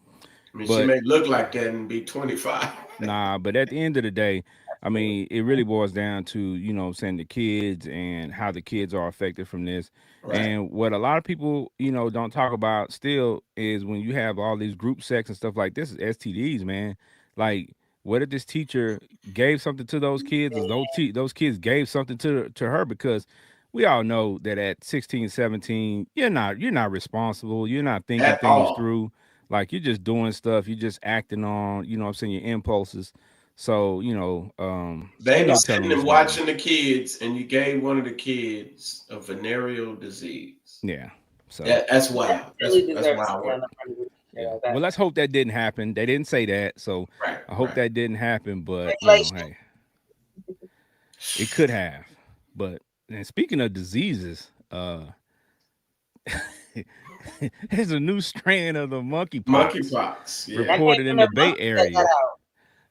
she But may look like that and be 25. nah, but at the end of the day, I mean, it really boils down to, what I'm saying, the kids and how the kids are affected from this. Right. And what a lot of people, don't talk about still is when you have all these group sex and stuff like this is STDs, man. Like, what if this teacher gave something to those kids, or those kids gave something to her? Because we all know that at 16, 17, you're not responsible. You're not thinking At things all. through. Like you're just doing stuff, you're just acting on, what I'm saying, your impulses. So, They ain't were no telling sitting what's and gonna go. watching the kids, and you gave one of the kids a venereal disease. Yeah. So That's wild. Definitely That's deserves to wild be on work. the front of the yeah. t-shirt like Well, that. let's hope that didn't happen. They didn't say that, so Right, I hope right. that didn't happen. But Regulation. hey, it could have. But and speaking of diseases, there's a new strain of the monkeypox Monkeypox. Yeah. That came reported in from the the Bay monkeys that got Area. out.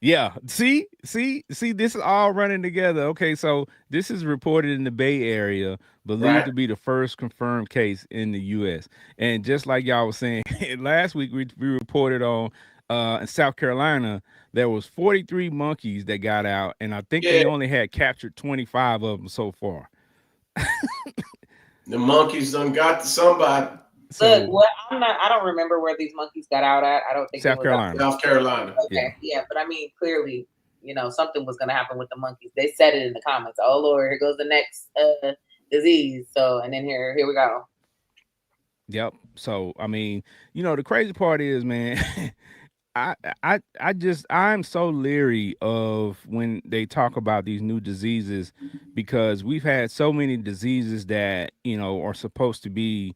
Yeah. See, this is all running together. Okay, so this is reported in the Bay Area, believed Right. to be the first confirmed case in the US. And just like y'all was saying, last week we reported on in South Carolina, there was 43 monkeys that got out, and I think Yeah. they only had captured 25 of them so far. The monkeys done got to somebody. Look, So what I don't remember where these monkeys got out at. I don't think it South was out. Carolina. South Carolina. Yeah. Okay, yeah, but I mean, clearly, something was going to happen with the monkeys. They said it in the comments. Oh Lord, here goes the next disease. So, and then here we go. Yep. So I mean, the crazy part is, man, I'm so leery of when they talk about these new diseases because we've had so many diseases that are supposed to be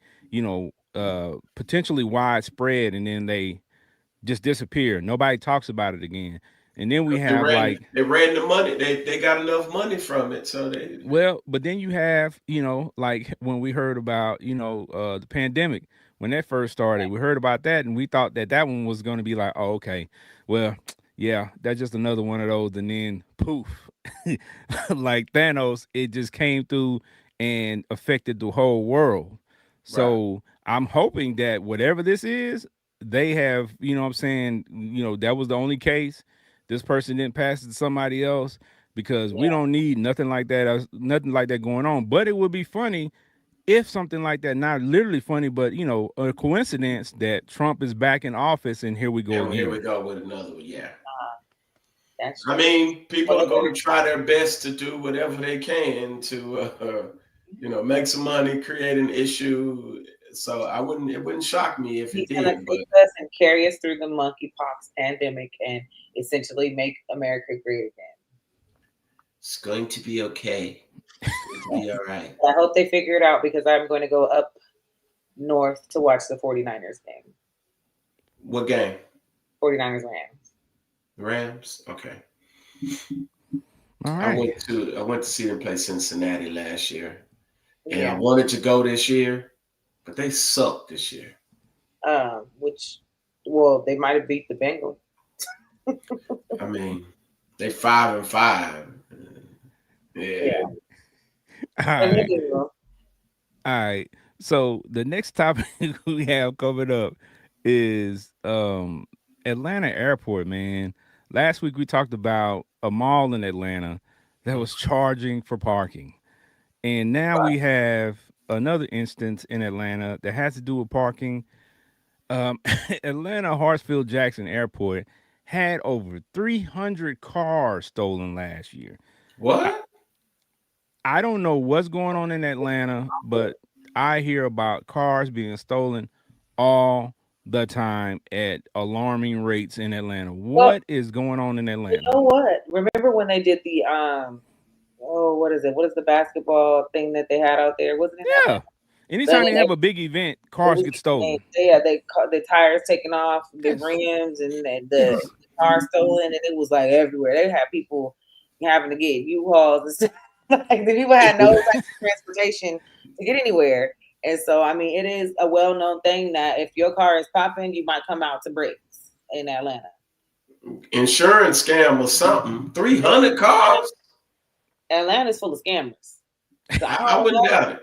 potentially widespread, and then they just disappear. Nobody talks about it again. And then we have like, They ran the money. They got enough money from it, so well, but then you have, like when we heard about, the pandemic, when that first started, we heard about that and we thought that one was going to be like, oh, okay, well, yeah, that's just another one of those. And then poof, like Thanos, it just came through and affected the whole world. right. So I'm hoping that whatever this is, they have, what I'm saying, that was the only case. This person didn't pass it to somebody else because we Yeah, don't need nothing like that, nothing like that going on. But it would be funny if something like that, not literally funny, but a coincidence that Trump is back in office and here we go And here we again. go with another one. Yeah. That's I true. mean, people Well, are going to try their best to do whatever they can to, make some money, create an issue. So it wouldn't shock me if it he's going to did, but take us and carry us through the monkeypox pandemic and essentially make America great again. it's going to be okay. It's going to be all right. I hope they figure it out because I'm going to go up north to watch the 49ers game. What game? 49ers Rams. Rams. Okay. All I right. went to see them play Cincinnati last year, and I Yeah. wanted to go this year, but they sucked this year. Well, they might have beat the Bengals. I mean, they 5-5. Yeah. All And they right. do. All right. So the next topic we have coming up is Atlanta Airport, man. Last week we talked about a mall in Atlanta that was charging for parking. And now we have another instance in Atlanta that has to do with parking. Atlanta Hartsfield Jackson Airport had over 300 cars stolen last year. I, What? I don't know what's going on in Atlanta, but I hear about cars being stolen all the time at alarming rates in Atlanta. Well, What is going on in you Atlanta? know what? Remember when they did the what is it? What is the basketball thing that they had out there? Wasn't it Yeah. Atlanta? Anytime they They, have a big event, the cars get weekend, stolen. the tires taken off, the Yes. rims, and the Yes. car stolen, and it was like everywhere. They had people having to get U-Hauls and stuff. Like the people had no type of transportation to get anywhere. And so, I mean, it is a well-known thing that if your car is popping, you might come out to brakes in Atlanta. Insurance scam or something. 300 cars? Atlanta's full of scammers. So I I don't wouldn't know. doubt it.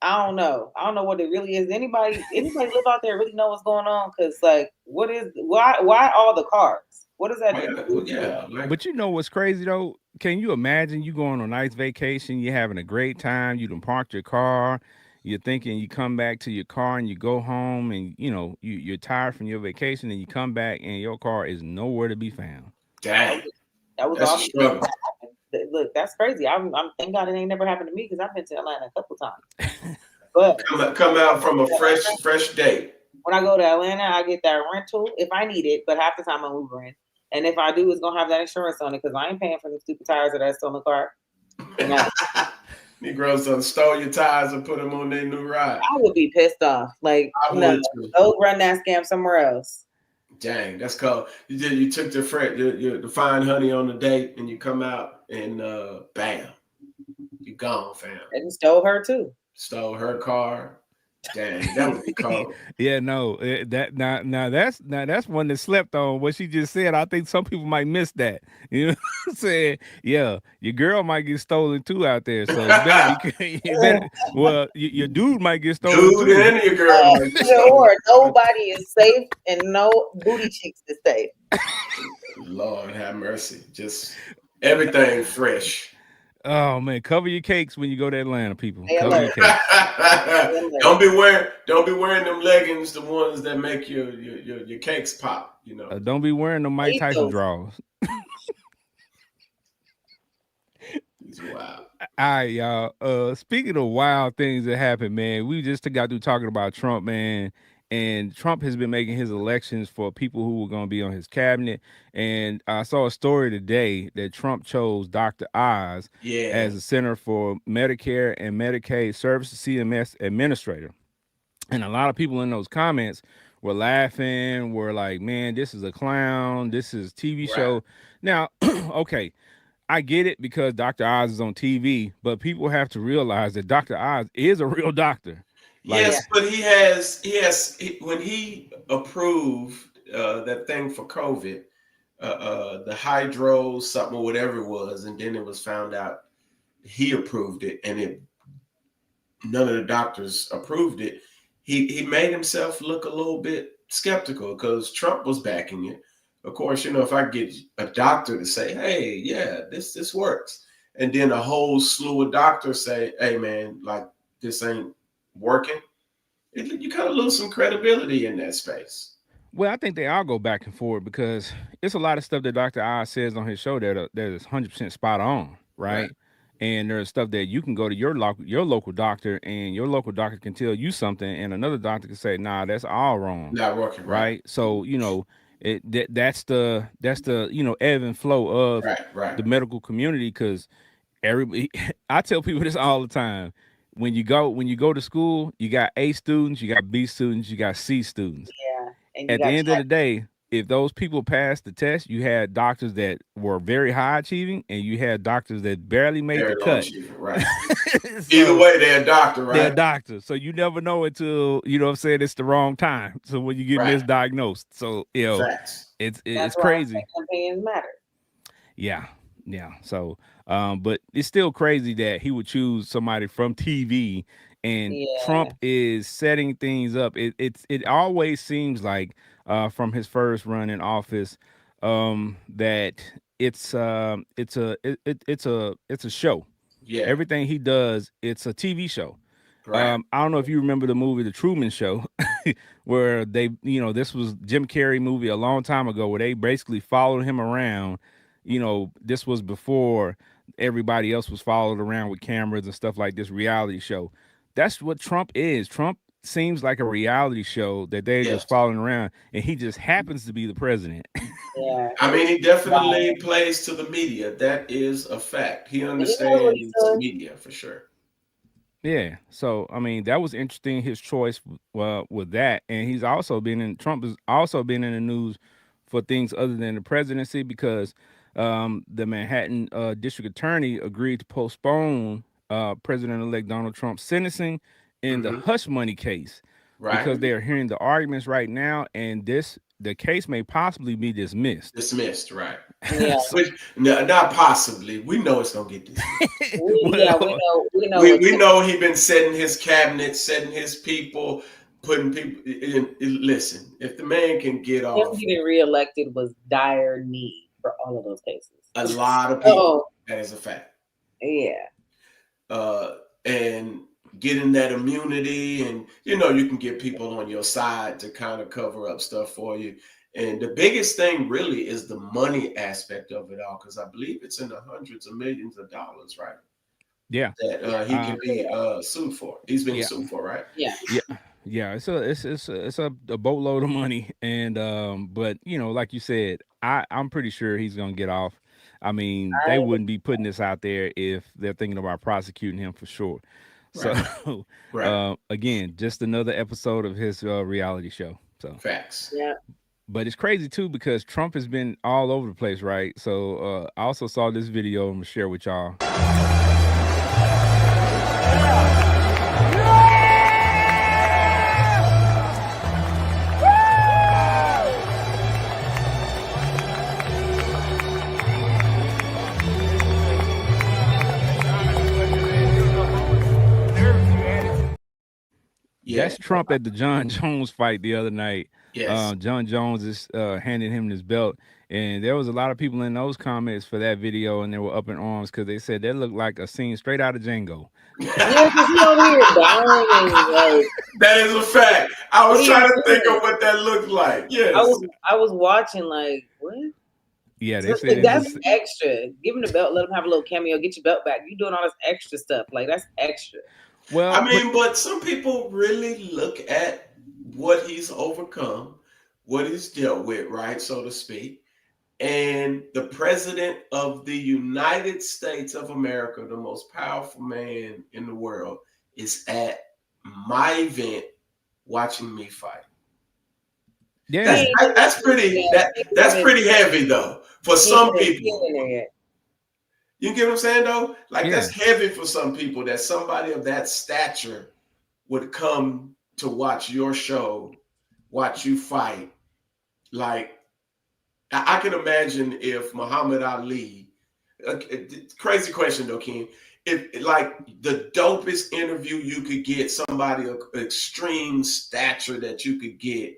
I don't know. I don't know what it really is. Anybody live out there really know what's going on? Because like, why all the cars? What does that do? Yeah. Like, But you know what's crazy though? Can you imagine you going on a nice vacation, you're having a great time, you done parked your car, you're thinking you come back to your car and you go home and you're tired from your vacation and you come back and your car is nowhere to be found. dang. That was That's a all. struggle. Look, that's crazy. I'm thank God it ain't never happened to me because I've been to Atlanta a couple times. But Come out from a fresh date. when I go to Atlanta, I get that rental if I need it. But half the time I'm Ubering, and if I do, it's gonna have that insurance on it because I ain't paying for the stupid tires of that stolen car. And Negroes done stole your tires and put them on their new ride. I would be pissed off. Like, I no, would too. go run that scam somewhere else. Dang, that's cold. You took the friend, the fine honey on the date, and you come out and bam, you gone, fam. And stole her too. Stole her car. Dang, that would be cold. Yeah, no, that now that's one that slept on. What she just said, I think some people might miss that. You know, what I'm saying, yeah, your girl might get stolen too out there, so you better be. You better, well, your dude might get stolen Dude too. and your girl. Sure, nobody is safe and no booty cheeks is safe. Lord have mercy. Just everything fresh. Oh man, cover your cakes when you go to Atlanta, people. Hey, Cover your look. cakes. Don't be wearing them leggings, the ones that make your cakes pop. Don't be wearing the Mike Eat Tyson those. drawers. It's wild. All right, y'all. Speaking of wild things that happen, man, we just got through talking about Trump, man. And Trump has been making his elections for people who were going to be on his cabinet. And I saw a story today that Trump chose Dr. Oz Yeah. as the Center for Medicare and Medicaid Services CMS administrator. And a lot of people in those comments were laughing, were like, man, this is a clown. This is TV show. Right. Now, okay, I get it because Dr. Oz is on TV, but people have to realize that Dr. Oz is a real doctor. Like, Yes, but when he approved that thing for COVID, the hydro something or whatever it was, and then it was found out he approved it, and none of the doctors approved it. He made himself look a little bit skeptical because Trump was backing it. Of course, if I get a doctor to say, "Hey, yeah, this works," and then a whole slew of doctors say, "Hey, man, like this ain't working, you kind of lose some credibility in that space. Well, I think they all go back and forth because it's a lot of stuff that Dr. Oz says on his show that is 100% spot on, Right. right? And there's stuff that you can go to your local doctor, and your local doctor can tell you something, and another doctor can say, "Nah, that's all wrong," Not working. Right. right? So that's the ebb and flow of Right. Right. the medical community because everybody. I tell people this all the time. When you go to school, you got A students, you got B students, you got C students. Yeah, and you At the got end of the day, if those people passed the test, you had doctors that were very high achieving, and you had doctors that barely made the Very low cut. achieving. Right. Either So way, they're a doctor. they're Right. doctors. So you never know until what I'm saying, it's the wrong time. So when you get Right. misdiagnosed, so Facts. it's that's why crazy. second opinions matter. Yeah, yeah. So, but it's still crazy that he would choose somebody from TV, and Yeah, Trump is setting things up. It always seems like, from his first run in office, that it's a show. Yeah. Everything he does, it's a TV show. Right. I don't know if you remember the movie The Truman Show, where this was Jim Carrey movie a long time ago, where they basically followed him around. This was before everybody else was followed around with cameras and stuff like this reality show. That's what Trump is. Trump seems like a reality show that they're Yes. just following around, and he just happens to be the president. yeah. I mean, he Wow. definitely plays to the media. That is a fact. He And he knows what he's understands doing. media for sure. Yeah. So I mean, that was interesting. His choice with that, and Trump has also been in the news for things other than the presidency because the Manhattan district attorney agreed to postpone President-elect Donald Trump's sentencing in the Hmm. hush money case Right. because they are hearing the arguments right now, and the case may possibly be dismissed. Dismissed. Right. Yeah, So, Which, no, not possibly. We know it's gonna get dismissed. well, we know We, what's we know he been setting his cabinet, setting his people, putting people listen, if the man can get him off getting reelected was dire need for all of those cases. a lot of people, Oh, that is a fact. yeah. And getting that immunity, and you can get people on your side to kind of cover up stuff for you. And the biggest thing really is the money aspect of it all, because I believe it's in the hundreds of millions of dollars, right? yeah. That he can be sued for. He's being Yeah. sued for, right? Yeah. Yeah, it's a boatload of money, and but like you said, I'm pretty sure he's gonna get off. I mean, they I wouldn't be putting this out there if they're thinking about prosecuting him for sure. So, Right. Right. again, just another episode of his reality show. So, Facts. yeah. but it's crazy too because Trump has been all over the place, right? So, I also saw this video I'm gonna share with y'all. Yeah. That's Trump at the John Jones fight the other night. Yes. John Jones is handing him this belt, and there was a lot of people in those comments for that video, and they were up in arms because they said that looked like a scene straight out of Django. Yeah, because he over here dying and like That is a fact. I was What are trying you to think doing? of what that looked like. Yes. I was watching like what? Yeah, they So, said that's extra. Give him the belt, let him have a little cameo, get your belt back. You doing all this extra stuff. Like that's extra. well, I mean, but some people really look at what he's overcome, what he's dealt with, right, so to speak. And the president of the United States of America, the most powerful man in the world, is at my event watching me fight. yeah, That's pretty that's pretty heavy though for some people. You get what I'm saying though? Like Yeah. that's heavy for some people that somebody of that stature would come to watch your show, watch you fight. Like I can imagine if Muhammad Ali, crazy question though, Ken. If like the dopest interview you could get, somebody of extreme stature that you could get,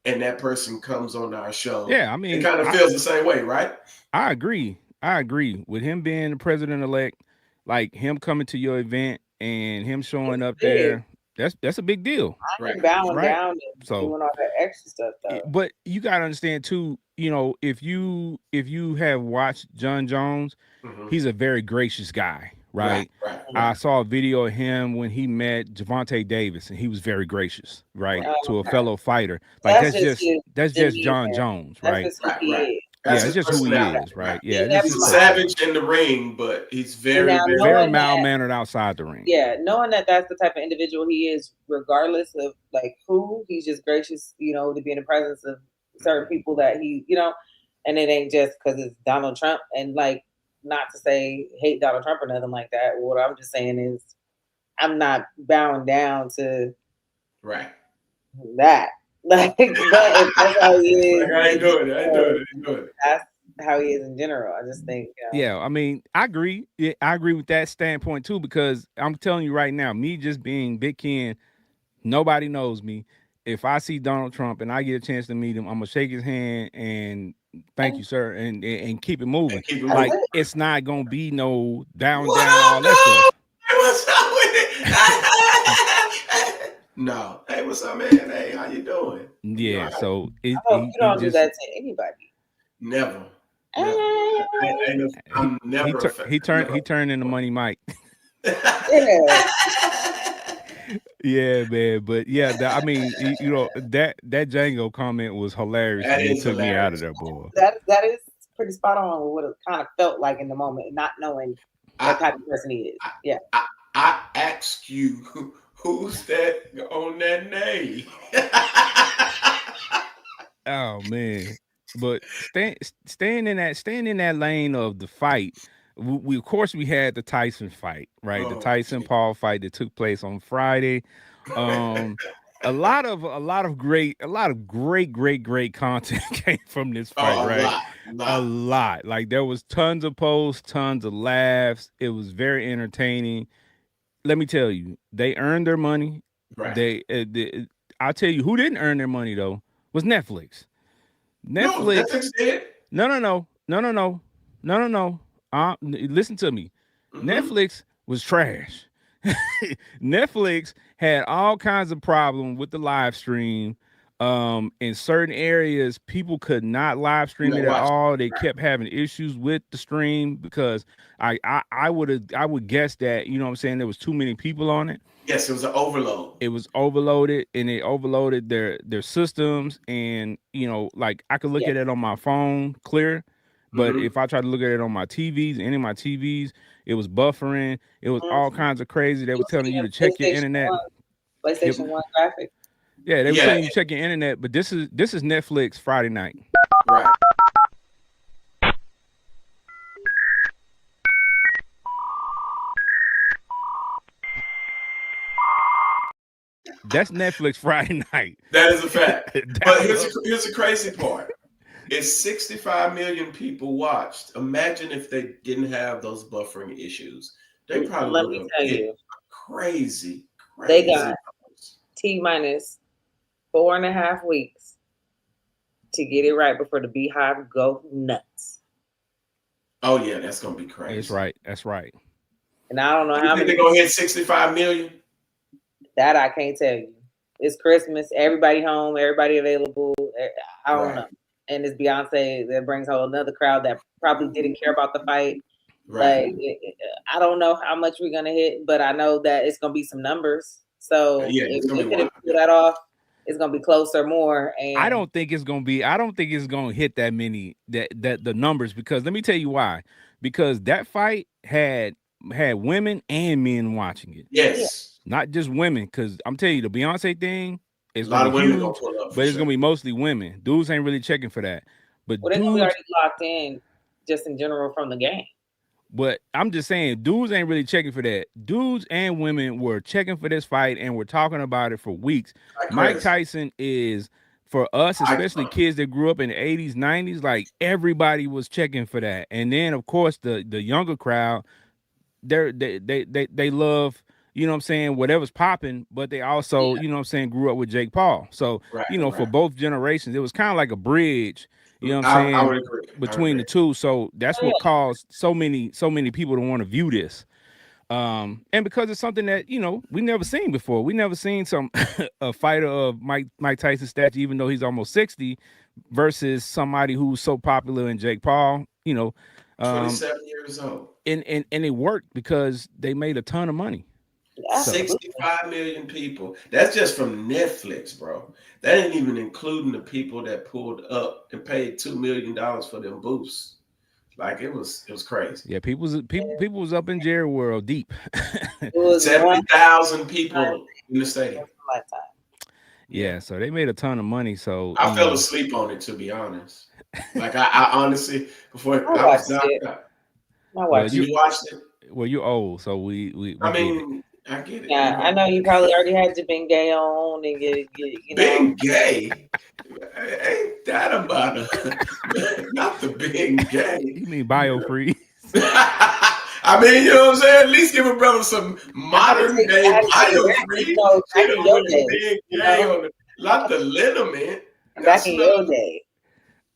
and that person comes on our show, Yeah, I mean, it kind of feels the same way, right? I agree. I agree with him being the president elect, like him coming to your event and him showing up there. That's a big deal, I ain't bowing right? down and So, doing all that extra stuff though. but you gotta understand too. If you have watched John Jones, Mm-hmm. he's a very gracious guy, Right, right? right, I right, saw a video of him when he met Javante Davis, and he was very gracious, right, right, to a Okay. fellow fighter. Like That's that's just just his that's just John demeanor. Jones, That's right? just who right, he right. is. That's Yeah, it's his just who he personality. is, right? Right. Yeah, See, it's that's He's just my savage in the ring, but he's see very, now very very knowing mild that, mannered outside the ring. yeah, knowing that that's the type of individual he is, regardless of like who, he's just gracious, to be in the presence of certain people that and it ain't just because it's Donald Trump. And like, not to say hate Donald Trump or nothing like that. What I'm just saying is, I'm not bowing down to right. that. Like, but if that's how he is, Like I ain't doing it. I ain't doing it. I ain't doing it. that's how he is in general. I just think, Yeah, I mean, I agree. Yeah, I agree with that standpoint too, because I'm telling you right now, me just being Big Ken, nobody knows me. If I see Donald Trump and I get a chance to meet him, I'm gonna shake his hand and thank you, and sir, and keep it moving. And keep it that's Like moving. it. it's not gonna be no down, What down, up, all that dog? stuff. Hey, what's up with it? No. Hey, what's up, man? Hey, how you doing? You all Yeah, right? so I it hope he, you he don't do just that to anybody. Never. Never. he I'm never he turned into Money Mike. Yeah. Yeah, man. But yeah, I mean, that Django comment was hilarious to That me. It is took me out of hilarious. there, boy. That is pretty spot on with what it kind of felt like in the moment, not knowing what I, type of person he is. Yeah. I ask you, who's that on that name? Oh man. But staying in that lane of the fight, we of course we had the Tyson fight, right? The Oh, Tyson Paul fight that took place on Friday. Um, a lot of great content came from this fight, oh, a right? lot, A lot. lot. Like there was tons of posts, tons of laughs. It was very entertaining. Let me tell you, they earned their money. Right. I'll tell you who didn't earn their money though was Netflix. No, Netflix. Netflix did. No, no, no, no, no, no, no, no, no. Listen to me. Mm-hmm. Netflix was trash. Netflix had all kinds of problems with the live stream. In certain areas, people could not live You stream know, it at watch. all. They Right. kept having issues with the stream because I would guess that what I'm saying there was too many people on it. Yes, it was an overload. It was overloaded and it overloaded their systems, and like I could look Yeah. at it on my phone clear, but Mm-hmm. if I tried to look at it on my TVs, any of my TVs, it was buffering. It was all Mhm. kinds of crazy. They were You'll telling see you a to check your internet. Yep. PlayStation 1 graphic. Yeah, they were Yeah, telling you to check your internet, but this is Netflix Friday night. right. That's Netflix Friday night. That is a fact. But Download. here's the crazy part. If 65 million people watched, imagine if they didn't have those buffering issues. They probably Let would me have tell hit you, crazy, they got crazy numbers. T minus 4.5 weeks to get it right before the Beehive go nuts. Oh yeah, that's gonna be That's crazy. right. That's right. And I don't know You how think many they're gonna hit 65 million? that I can't tell you. It's Christmas, everybody home, everybody available. I don't Right, know. And it's Beyonce that brings a whole another crowd that probably didn't care about the fight. right. Like, I don't know how much we're gonna hit, but I know that it's gonna be some numbers. So Yeah, if it's gonna they be could wild. pull that off, it's gonna be closer more. I And don't think it's gonna be. I don't think it's gonna hit that many that the numbers, because let me tell you why. Because that fight had women and men watching it, yeah, Yes, not just women. Because I'm telling you, the Beyonce thing a is gonna lot be of women gonna huge, pull up for but it's sure. gonna be mostly women. Dudes ain't really checking for that, well, but they're gonna be dudes. already locked in just in general from the game. But I'm just saying, dudes ain't really checking for that. Dudes and women were checking for this fight and were talking about it for weeks. Like Mike crazy. Tyson is, for us, especially Icon. kids that grew up in the 80s, 90s, like everybody was checking for that. And then of course the younger crowd, they love, what I'm saying, whatever's popping, but they also, Yeah, what I'm saying, grew up with Jake Paul. So, Right, for right. both generations, it was kind of like a bridge, I'm I saying, would agree. I would between agree. the two. So that's oh, what caused so many people to want to view this. And because it's something that we never seen before. We never seen some a fighter of Mike Tyson's stature, even though he's almost 60, versus somebody who's so popular in Jake Paul. 27 years old. And it worked because they made a ton of money. Yeah. So 65 million people. That's just from Netflix, bro. That ain't even including the people that pulled up and paid $2 million for them booths. Like it was crazy. yeah, people was up in Jerry World deep. It was 70,000 people in the stadium. lifetime. Yeah, so they made a ton of money. So I fell asleep on it, to be honest. Like I honestly, before I watched was knocked it. out. I watched You watched it? Well, you're old, so we I get it. mean, I get it. Yeah, I know you probably already had your being gay on and get being gay. Ain't that about not the being gay? You mean biofreeze? I mean, you know what I'm saying? At least give a brother some modern day bio-free. Being gay on not the liniment. Back in your day.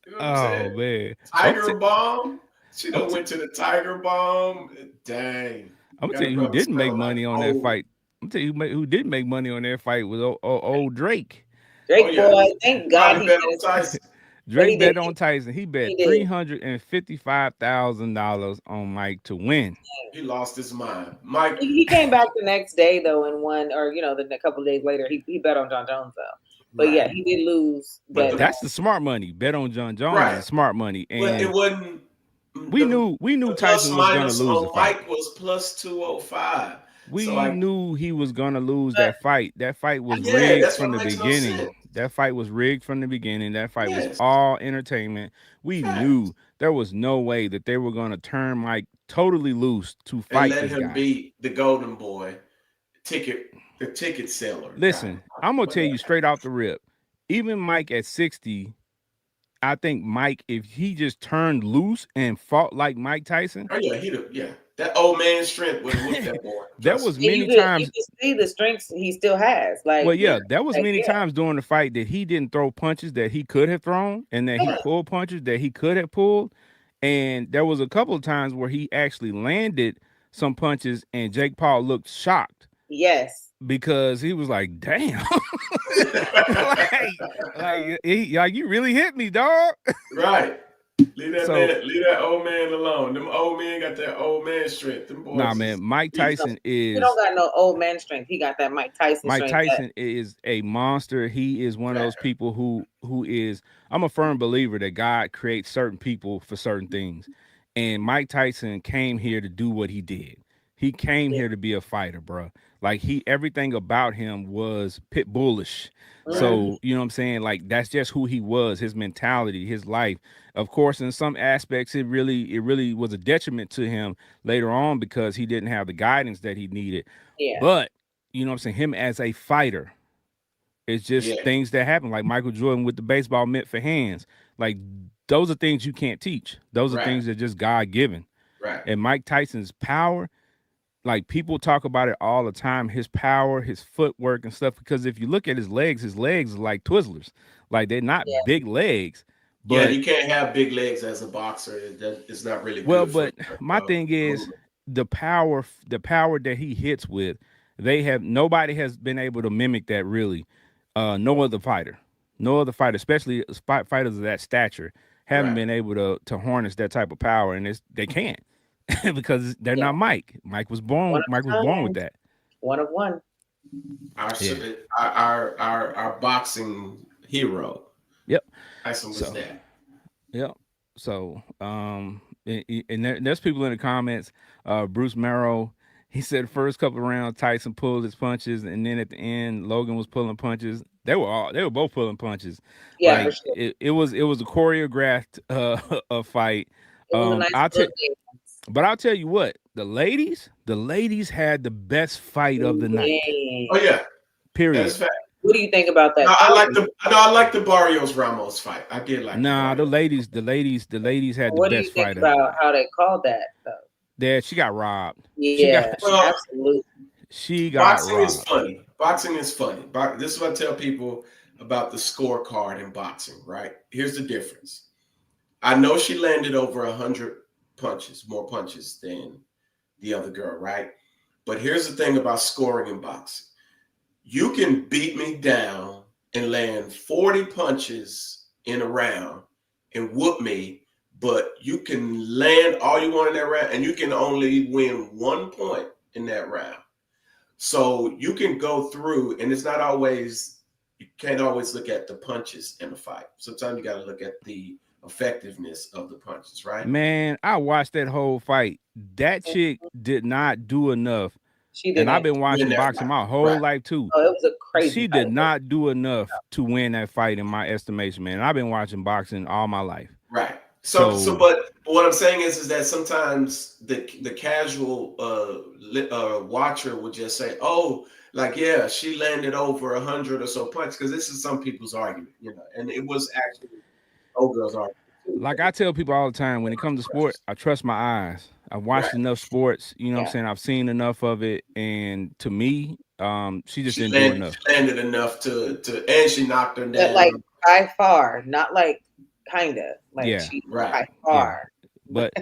You know what I'm saying? Man. Tiger Bomb. She done went to the Tiger Bomb. Dang. I'm gonna tell you who didn't make money on that fight. I'm gonna tell you who didn't make money on that fight was old Drake. Boy, thank God he bet on Tyson. Drake bet on Tyson. He bet $355,000 on Mike to win. He lost his mind. Mike. He came back the next day though and won, or the couple of days later he bet on John Jones though. But yeah, he did lose. But that's the smart money. Bet on John Jones is smart money. And but it wasn't. We knew Tyson was gonna lose the fight. Mike was plus 205. We knew he was gonna lose that fight. That fight was rigged from the beginning. That fight was rigged from the beginning. That fight was all entertainment. We knew there was no way that they were gonna turn Mike totally loose to fight this guy. Let him be the golden boy, the ticket seller. Listen, I'm gonna tell you straight off the rip. Even Mike at 60. I think Mike, if he just turned loose and fought like Mike Tyson. Oh yeah, that old man strength would have whipped that boy. That was many times. You can see the strengths he still has. Like, well, yeah, that was many times during the fight that he didn't throw punches that he could have thrown, and that he pulled punches that he could have pulled. And there was a couple of times where he actually landed some punches, and Jake Paul looked shocked. Yes. Because he was like, damn. like you really hit me, dog. Right. Leave that old man alone. Them old men got that old man strength. Them boys. Nah, man. Mike Tyson He don't got no old man strength. He got that Mike Tyson strength. Mike Tyson is a monster. He is one of those people who is. I'm a firm believer that God creates certain people for certain things, and Mike Tyson came here to do what he did. He came here to be a fighter, bro. Like everything about him was pit bullish. Right. So, you know what I'm saying? Like, that's just who he was, his mentality, his life. Of course, in some aspects, it really was a detriment to him later on because he didn't have the guidance that he needed. Yeah. But, you know what I'm saying? Him as a fighter, it's just things that happen. Like Michael Jordan with the baseball mitt for hands. Like, those are things you can't teach. Those are things that are just God-given. Right. And Mike Tyson's power, like, people talk about it all the time, his power, his footwork and stuff, because if you look at his legs are like Twizzlers. Like, they're not big legs. But you can't have big legs as a boxer. It's not really good. Well, but my thing is the power that he hits with, nobody has been able to mimic that really. No other fighter, especially fighters of that stature, haven't been able to harness that type of power, and they can't. Because they're not Mike. Mike was born with that. One of one. Our boxing hero. Yep. Tyson was that. Yep. So and there's people in the comments. Bruce Merrow, he said first couple of rounds Tyson pulled his punches, and then at the end Logan was pulling punches. They were both pulling punches. Yeah, like, for sure. It was a choreographed a fight. But I'll tell you what, the ladies had the best fight of the night. Oh yeah, period. That's fact. What do you think about that? No, I like the Barrios Ramos fight. I did like. Nah, the ladies had the best fight. What do you think about how they called that though? That she got robbed. Yeah, absolutely. She got boxing robbed. is funny. Boxing is funny. This is what I tell people about the scorecard in boxing. Right? Here's the difference. I know she landed over 100 punches, more punches than the other girl, right? But here's the thing about scoring in boxing. You can beat me down and land 40 punches in a round and whoop me, but you can land all you want in that round and you can only win 1 point in that round. So you can go through, and it's not always, you can't always look at the punches in the fight. Sometimes you got to look at the effectiveness of the punches, right? Man, I watched that whole fight. That chick did not do enough. She And I've didn't. been Win watching that boxing round. my whole Right, life too. Oh, it was a crazy She fight. did not do enough to win that fight in my estimation, man. I've been watching boxing all my life. right. So, So but what I'm saying is that sometimes the casual watcher would just say, "Oh, like yeah, she landed over 100 or so punches," because this is some people's argument, and it was actually old girls argument too. like I tell people all the time, when it comes to sport, I trust my eyes. I've Right. watched enough sports, you know what I'm Yeah. saying? I've seen enough of it. And to me, she just She didn't do landed, enough. she landed enough and she knocked her But down. like by far, not like kinda. Like Yeah. she Right. by Yeah. far. But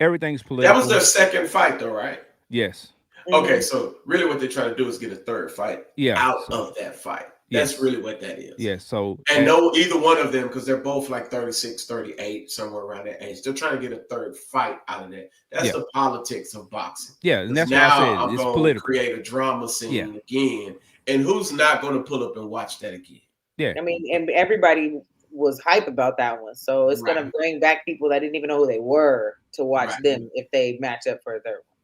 everything's That was their political. second fight, though, right? Yes. Okay, Mhm. so really what they're trying to do is get a third fight Yeah. out So of that fight. That's yes. really what that is. Yes. So And no, either one of them, because they're both like 36, 38, somewhere around that age. They're trying to get a third fight out of that. That's yeah. the politics of boxing. Yeah. And Because that's why I now said I'm it's going to political. create a drama Yeah. scene again. And who's not going to pull up and watch that again? Yeah. I mean, and everybody was hype about that one. So it's gonna Right. bring back people that didn't even know who they were to watch Right. them if they match up for a third one.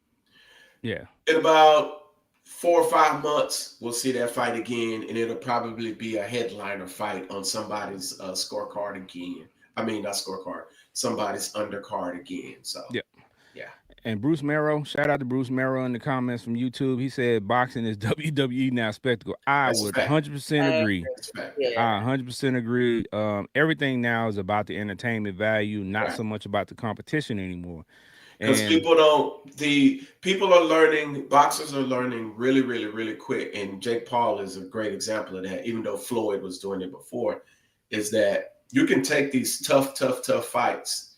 Yeah. In about 4 or 5 months, we'll see that fight again, and it'll probably be a headliner fight on somebody's scorecard again. I mean, not scorecard, somebody's undercard again. So, Yeah. yeah, And Bruce Merrow, shout out to Bruce Merrow in the comments from YouTube. He said boxing is WWE now spectacle. I that's a would fact. 100% I agree. That's a fact. Yeah. I 100% agree. Everything now is about the entertainment value, not Right. so much about the competition anymore. Because And people are learning, boxers are learning really, really, really quick. And Jake Paul is a great example of that, even though Floyd was doing it before, is that you can take these tough, tough, tough fights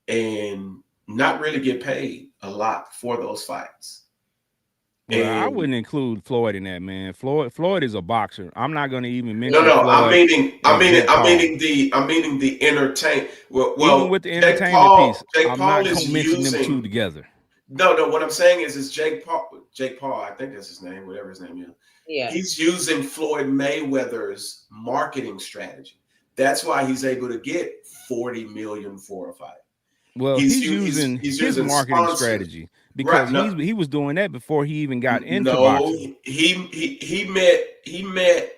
and not really get paid a lot for those fights. well, I And wouldn't include Floyd in that, man. Floyd is a boxer. I'm not going to even no, mention no, Floyd and Jake Paul. I'm meaning the entertain. Even Well, with the entertainment piece, Jake I'm Paul not going is to mention them two using. together. No. What I'm saying is Jake Paul. I think that's his name, whatever his name is. Yeah. He's using Floyd Mayweather's marketing strategy. That's why he's able to get 40 million for a fight. Well, He's he's using he's his using marketing sponsors. strategy Right? because No, he was doing that before he even got into no. boxing. He met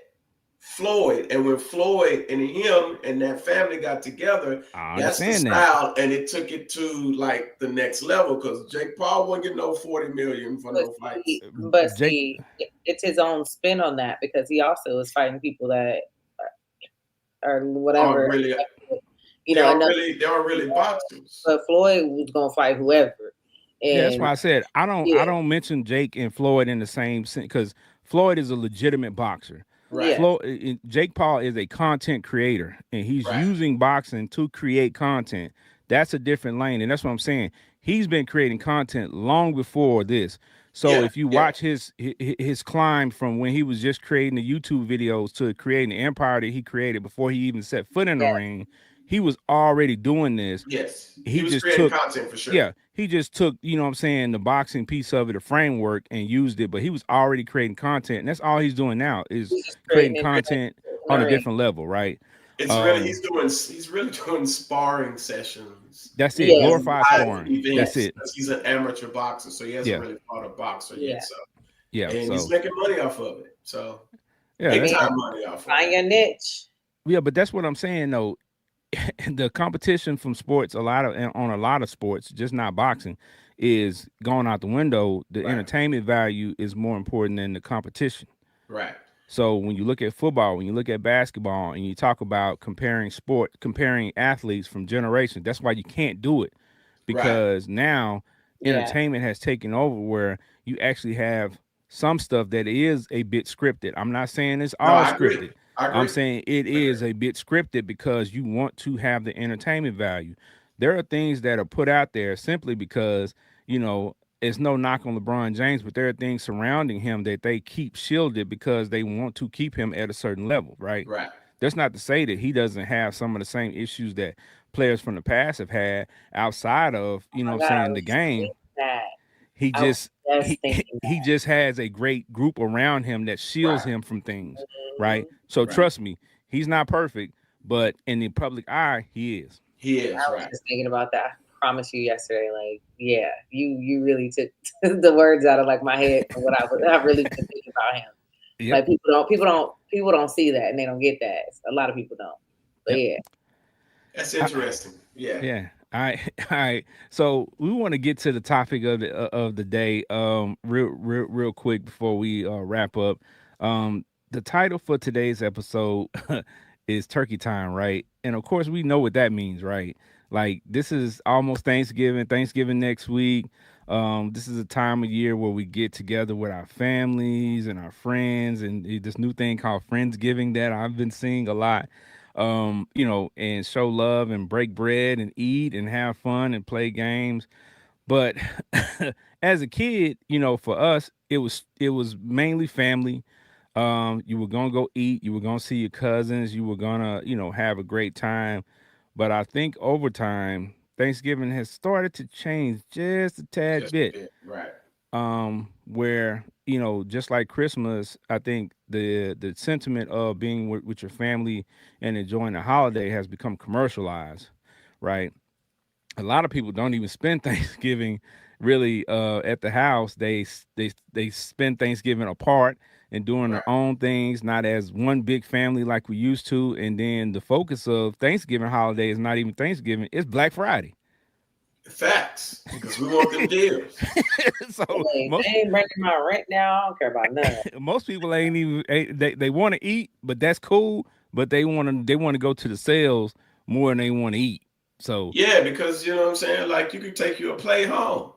Floyd, and when Floyd and him and that family got together, I that's the understand that. style, and it took it to like the next level because Jake Paul won't get no 40 million for But no fights. Jake, it's his own spin on that because he also is fighting people that are Aren't whatever, really you they know, aren't another. really boxers. But Floyd was gonna fight whoever, yeah, that's and why I said I yeah, don't mention Jake and Floyd in the same sense because Floyd is a legitimate boxer. Right, yeah, Jake Paul is a content creator and he's right. using boxing to create content. That's a different lane, and that's what I'm saying. He's been creating content long before this. So Yeah, if you yeah, watch his climb from when he was just creating the YouTube videos to creating the empire that he created before he even set foot in the yeah. ring, he was already doing this. yes. He He was just creating took content for sure. yeah, he just took, you know what I'm saying, the boxing piece of it, the framework, and used it, but he was already creating content. And that's all he's doing now is He's just creating creating entertainment content in on the a ring. different level, right? It's really Um, he's really doing sparring sessions that's it. Yes, and Glorified live sparring. That's events yes, it. because he's an amateur boxer, so he hasn't Yeah. really fought a boxer yeah. yet. So Yeah. and he's So making money off of it. So yeah, big I mean, time money off of find it. your niche. yeah, but that's what I'm saying though. The competition from sports, on a lot of sports, just not boxing, is going out the window. The Right, entertainment value is more important than the competition. right, So when you look at football, when you look at basketball, and you talk about comparing athletes from generations, that's why you can't do it right. because now Yeah, entertainment has taken over where you actually have some stuff that is a bit scripted. I'm not saying it's No, all I agree. scripted. I I'm agree. saying it I agree. is a bit scripted because you want to have the entertainment value. There are things that are put out there simply because, you know, it's no knock on LeBron James, but there are things surrounding him that they keep shielded because they want to keep him at a certain level, right? Right. That's not to say that he doesn't have some of the same issues that players from the past have had outside of, Oh what my I'm God, I saying, the was just game. thinking that. He I was just just he thinking he that. just has a great group around him that shields Right. him from things, right? Mhm. So Right. trust me, he's not perfect, but in the public eye, he is. He I is was right. just thinking about that. I promise you yesterday, like, yeah, you really took the words out of like my head from what I really been thinking about him. Yep. Like people don't see that and they don't get that. A lot of people don't. But Yep. yeah, That's I, interesting. Yeah. Yeah. All right. All right. So we want to get to the topic of the day real quick before we wrap up. The title for today's episode is Turkey Time, right? And of course we know what that means, right? Like this is almost Thanksgiving, Thanksgiving next week. This is a time of year where we get together with our families and our friends and this new thing called Friendsgiving that I've been seeing a lot, and show love and break bread and eat and have fun and play games. But as a kid, for us, it was mainly family. You were gonna go eat, you were gonna see your cousins, you were gonna, have a great time. But I think over time, Thanksgiving has started to change just a tad Just a bit. bit. Right. Where just like Christmas, I think the sentiment of being with your family and enjoying the holiday has become commercialized, right? A lot of people don't even spend Thanksgiving really at the house. They spend Thanksgiving apart and doing Right. their own things, not as one big family like we used to. And then the focus of Thanksgiving holiday is not even Thanksgiving; it's Black Friday. Facts. Because we want them deals. So they ain't bringing my rent down. I don't care about none of that. most people ain't even they want to eat, but that's cool. But they want to go to the sales more than they want to eat. So Yeah, because you know what I'm saying? Like you could take you a plate home.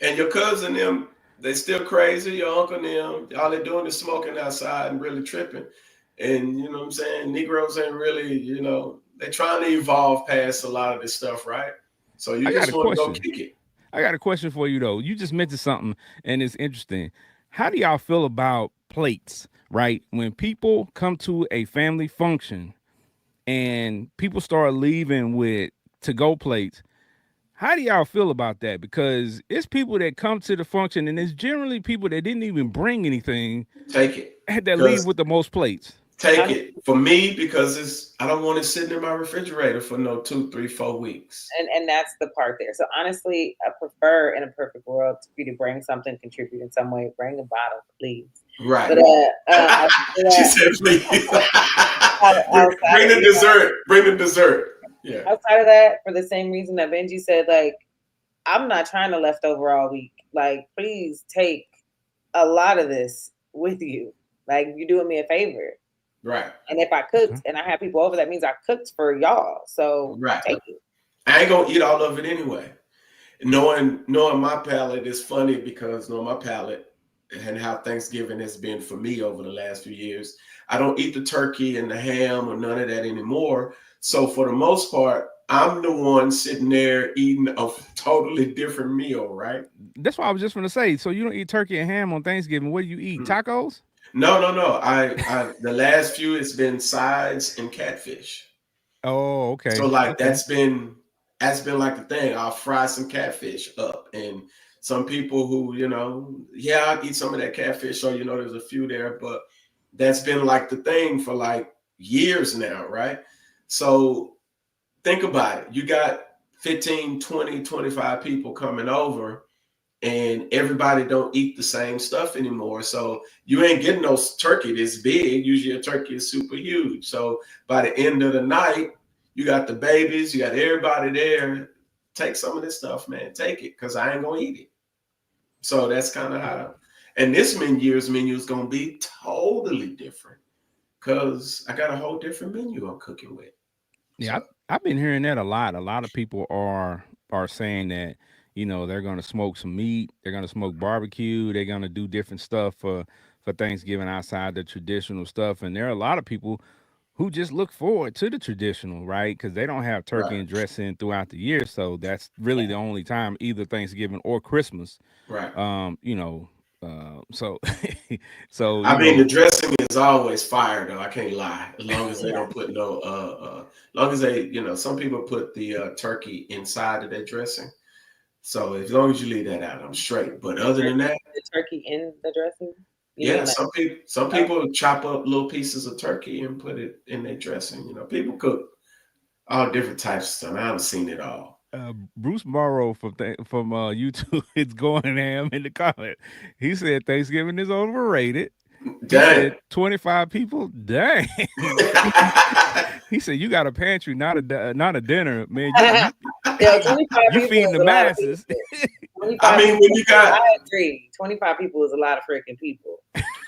And your cousin them, they still crazy, your uncle them, all they doing is smoking outside and really tripping. And you know what I'm saying? Negroes ain't really, they trying to evolve past a lot of this stuff, right? So you I got just a want to go question. kick it. I got a question for you though. You just mentioned something, and it's interesting. How do y'all feel about plates? Right when people come to a family function and people start leaving with to go plates, how do y'all feel about that? Because it's people that come to the function, and it's generally people that didn't even bring anything Take it. that leave Because with the most plates. take Honestly, it. For me, because I don't want it sitting in my refrigerator for no 2, 3, 4 weeks. and that's the part there. So honestly, I prefer in a perfect world for you to bring something, contribute in some way. Bring a bottle, please. But Right. outside of She that, said, please. outside bring of the dessert. Bring the dessert. Yeah. outside of that, for the same reason that Benji said, like I'm not trying to leftover all week. Like please take a lot of this with you. Like you're doing me a favor. Right. And if I Okay. cooked and I had people over, that means I cooked for y'all. So Right. take it. I ain't gonna eat all of it anyway. Knowing my palate is funny because knowing my palate and how Thanksgiving has been for me over the last few years, I don't eat the turkey and the ham or none of that anymore. So for the most part, I'm the one sitting there eating a totally different meal, right? That's what I was just gonna say. So you don't eat turkey and ham on Thanksgiving. What do you eat? Mm. Tacos? No, no, no. I the last few it's been sides and catfish. Oh, So okay. like Okay. that's been like the thing. I'll fry some catfish up, and some people who yeah, I'll eat some of that catfish. So there's a few there, but that's been like the thing for like years now, right? So think about it. You got 15, 20, 25 people coming over, and everybody don't eat the same stuff anymore. So you ain't getting no turkey this big. Usually a turkey is super huge. So by the end of the night, you got the babies, you got everybody there. Take some of this stuff, man. Take it, because I ain't gonna eat it. So that's kind of how. And this year's menu is gonna be totally different because I got a whole different menu I'm cooking with. Yeah, So I've been hearing that a lot. A lot of people are saying that they're gonna smoke some meat, they're gonna smoke barbecue, they're gonna do different stuff for Thanksgiving outside the traditional stuff. And there are a lot of people who just look forward to the traditional, right? Because they don't have turkey Right. and dressing throughout the year, so that's really Yeah. the only time, either Thanksgiving or Christmas. Right. You know, so so I you mean, the know, dressing is always fire, though. I can't lie. As long as they Yeah. don't put no, as long as they, some people put the turkey inside of their dressing. So as long as you leave that out, I'm straight. But other than that, The turkey in the dressing? You yeah, mean like some oh, people chop up little pieces of turkey and put it in their dressing. People cook all different types of stuff. I haven't seen it all. Bruce Morrow from YouTube is going ham in the comment. He said Thanksgiving is overrated. He Dang. said 25 people. Dang. He said you got a pantry, not a dinner, man. yeah, 25 You people feeding is the a lot of masses. people. I 25 mean, when people, you got, I agree. 25 people is a lot of freaking people.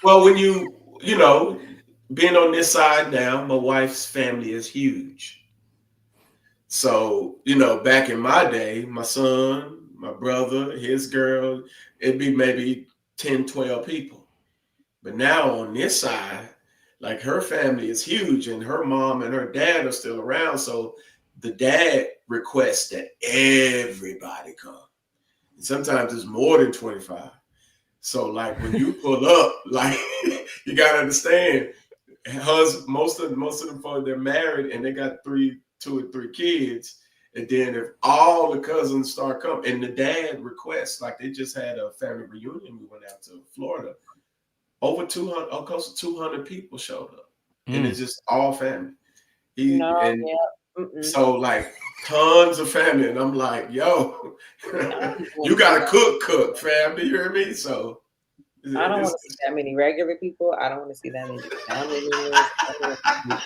well, when being on this side now, my wife's family is huge. So, back in my day, my son, my brother, his girl, it'd be maybe 10, 12 people. But now on this side, like her family is huge and her mom and her dad are still around. So the dad requests that everybody come. And sometimes it's more than 25. So like when you pull up, like you gotta understand, most of them folks they're married and they got 2 or 3 kids. And then if all the cousins start coming, and the dad requests, like they just had a family reunion, we went out to Florida. Over 200, close to 200 people showed up, and it's just all family. He No, and yeah. Mm-mm. so like tons of family, and I'm like, yo, I don't even want you to see gotta that. cook, fam. You hear me? So I don't want to see it's that many regular people. I don't want to see that many family members. I don't want to see,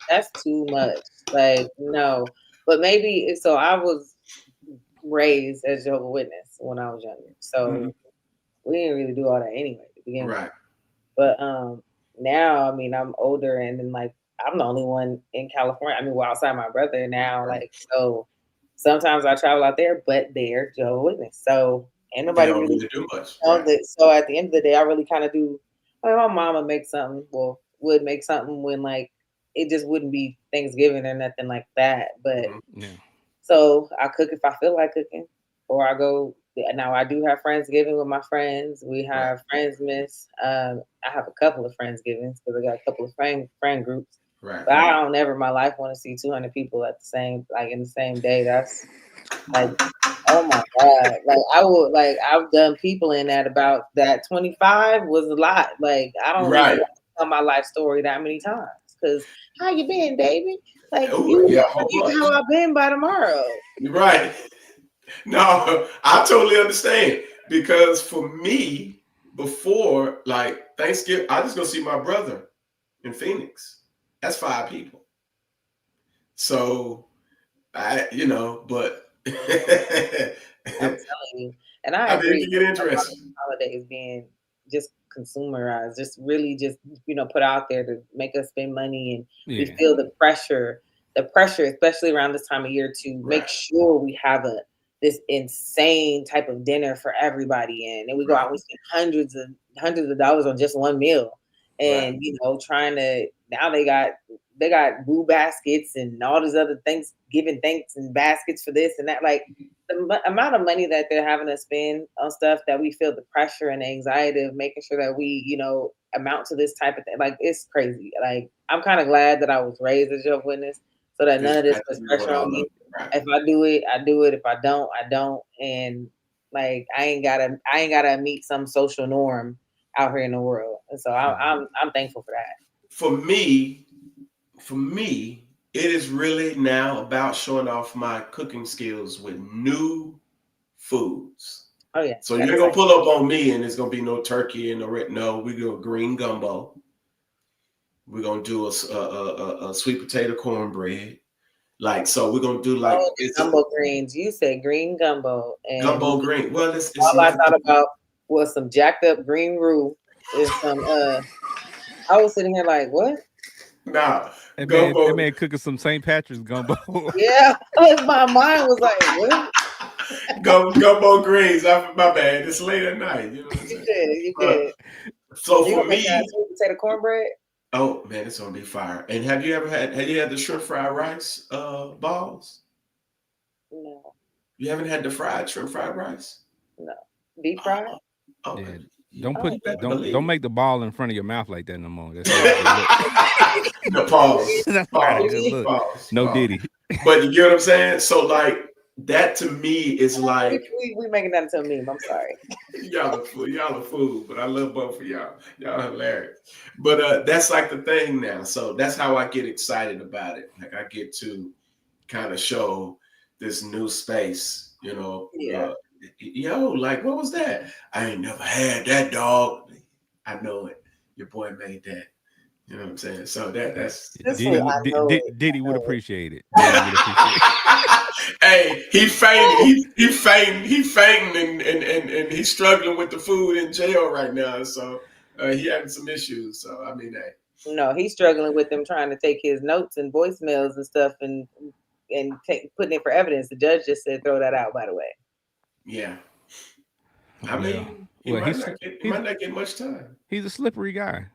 that's too much. Like, no. But maybe, so I was raised as Jehovah's Witness when I was younger. mhm, So we didn't really do all that anyway to begin with. right. But now, I mean, I'm older and then like I'm the only one in California. I mean, well, outside my brother now, Right. like so. Sometimes I travel out there, but they're Jehovah's Witness, so ain't They nobody don't really really do much, knows right? it. So at the end of the day, I really kind of do. Like my mama makes something. Well, would make something when like it just wouldn't be Thanksgiving or nothing like that. But Mhm. Yeah. so I cook if I feel like cooking, or I go. Now I do have Friendsgiving with my friends. We Right, have Friendsmas. I have a couple of Friendsgivings because I got a couple of friend groups. right. But I don't ever in my life want to see 200 people at the same like in the same day. That's like, oh my God. Like I would like I've done people in that about that 25 was a lot. Like I don't even Right. want to tell my life story that many times. Cause how you been, baby? Like Oh, you yeah, a will whole forget bunch. how I've been by tomorrow. Right. No, I totally understand because for me, before like Thanksgiving, I just go see my brother in Phoenix. That's 5 people. So but I'm telling you. And I I mean, it agree can with get a lot of interesting. holidays being just consumerized, just really just, put out there to make us spend money. And we Yeah. feel the pressure, especially around this time of year to make Right, sure we have this insane type of dinner for everybody in. And we go out right, and we spend hundreds of dollars on just one meal. right, And, trying to, now they got boo baskets and all these other things, giving thanks and baskets for this and that. Like, the amount of money that they're having to spend on stuff that we feel the pressure and the anxiety of making sure that we, amount to this type of thing. Like it's crazy. Like I'm kind of glad that I was raised as your witness so that because none of you this have to puts be doing pressure all on of me. it. Right. If I do it, I do it. If I don't, I don't. And like I ain't gotta meet some social norm out here in the world. And so I'm thankful for that. For me, for me, it is really now about showing off my cooking skills with new foods. Oh yeah, So you that's ain't gonna like pull up on me and it's gonna be no turkey and no red. No, we do a green gumbo. We're gonna do a sweet potato cornbread. Like so, we're gonna do like oh the it's a gumbo greens. You said green gumbo, and gumbo green. Well, it's all I nothing. thought about was some jacked up green roux and some I was sitting here like, what? Nah, That gumbo, man cooking some St. Patrick's gumbo. Yeah. My mind was like, what? gumbo greens. My bad. It's late at night. You know what I'm You saying? good, you But good. so You for gonna make that me, sweet potato cornbread? Oh man, it's gonna be fire. And have you had the shrimp fried rice balls? No, You haven't had the fried shrimp fried rice? no. Deep fried? Oh, oh Yeah. you, Don't Oh, put you better don't believe make the ball in front of your mouth like that no more. That's not a good look. it. No, pause, That's not a good pause, look. pause, No pause. Diddy. But you get what I'm saying? So like that to me is like we making that into a meme. I'm sorry. y'all are fool, but I love both of y'all. Y'all hilarious. But that's like the thing now. So that's how I get excited about it. Like I get to kind of show this new space, Yeah. yo, like what was that? I ain't never had that, dog. I know it. Your boy made that. You know what I'm saying? So that's This that's was, Diddy that's I would know it. Diddy I would know it. appreciate it. Diddy would appreciate it. Hey, he fainted. He fainting and he's struggling with the food in jail right now. So he having some issues. So I mean, hey, No, he's struggling with them trying to take his notes and voicemails and stuff and putting it for evidence. The judge just said throw that out. By the way. yeah. I Well, mean, well, he might not get much time. he's a slippery guy.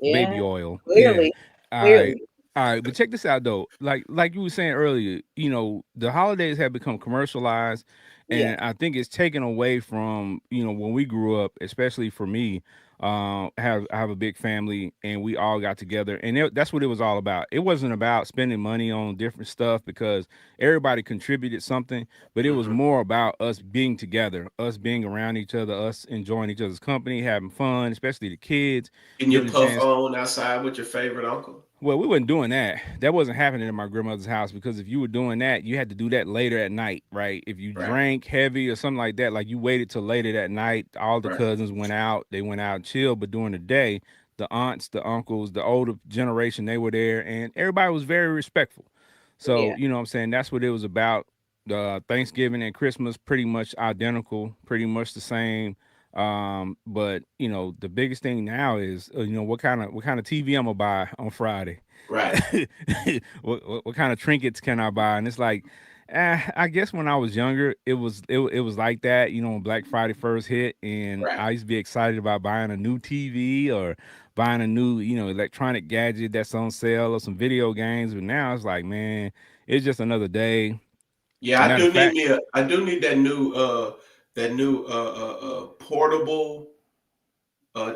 Yeah. Baby oil. Yeah. Clearly, All right. clearly. All right. But check this out though. Like you were saying earlier, the holidays have become commercialized, Yeah. and I think it's taken away from, when we grew up, especially for me. I have a big family, and we all got together, and that's what it was all about. It wasn't about spending money on different stuff because everybody contributed something, but it was Hmm. more about us being together, us being around each other, us enjoying each other's company, having fun, especially the kids Getting your getting a puff chance. on outside with your favorite uncle. Well, we weren't doing that. That wasn't happening in my grandmother's house because if you were doing that, you had to do that later at night, right? If you Right, drank heavy or something like that, like you waited till later that night, all the right. cousins went out, they went out and chilled. But during the day, the aunts, the uncles, the older generation, they were there and everybody was very respectful. So, Yeah. you know what I'm saying? That's what it was about. Thanksgiving and Christmas, pretty much identical, pretty much the same. But the biggest thing now is what kind of TV I'm gonna buy on Friday. Right. what kind of trinkets can I buy? And it's like, I guess when I was younger, it was like that. When Black Friday first hit, and Right. I used to be excited about buying a new TV or buying a new electronic gadget that's on sale or some video games. But now it's like, man, it's just another day. Yeah, Matter of fact, I do need that new portable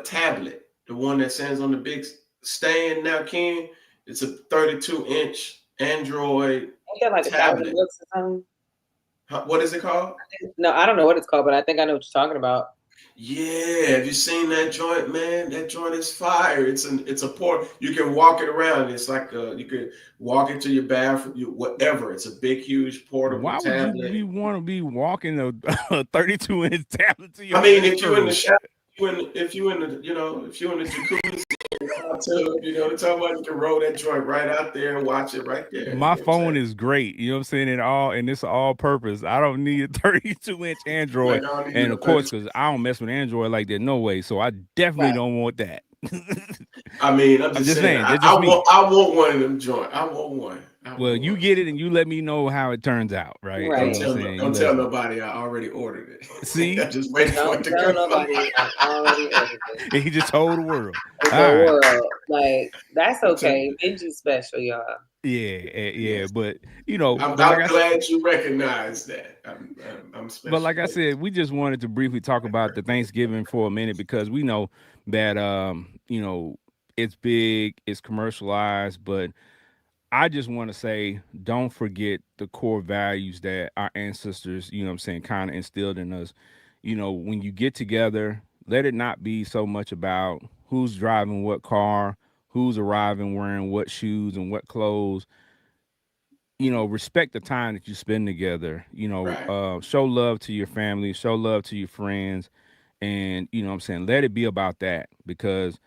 tablet, the one that stands on the big stand now, Ken. It's a 32-inch Android Ain't that like tablet. $1,000 or something? What is it called? No, I don't know what it's called, but I think I know what you're talking about. Yeah, have you seen that joint, man? That joint is fire. It's a port. You can walk it around. It's like you could walk into your bathroom, whatever. It's a big, huge portable why would you tablet. be want to be walking a 32-inch tablet to your I mean, if you in the restroom? shower, if you in the if you in the jacuzzi, hot tub, the time about you can roll that joint right out there and watch it right there. You My know what I'm saying? phone is great. You know what I'm saying? And it's all purpose. I don't need a 32-inch Android. Like I don't need And no of course, 32. because I don't mess with Android like that, no way. So I definitely Right. don't want that. I mean, I'm I'm just just saying. saying, that's just me. I want one of them joint. I want one. I Well, want you one. get it and you let me know how it turns out, right? You know what I'm saying? You Don't let tell us know. nobody. I already ordered it. See? I'm just waiting for it Don't to tell come. nobody. I already ordered it. And he just told the world. It's All the right. world. Like that's I'm telling okay. Benji's special, y'all. Yeah, you. yeah. Yes. But, but I'm like I said, glad you recognize that. I'm but special. like I said, we just wanted to briefly talk about the Thanksgiving for a minute because we know that it's big, it's commercialized, but I just want to say don't forget the core values that our ancestors, you know what I'm saying, kind of instilled in us. When you get together, let it not be so much about who's driving what car, who's arriving wearing what shoes and what clothes. Respect the time that you spend together. Right. Show love to your family, show love to your friends, and what I'm saying, let it be about that because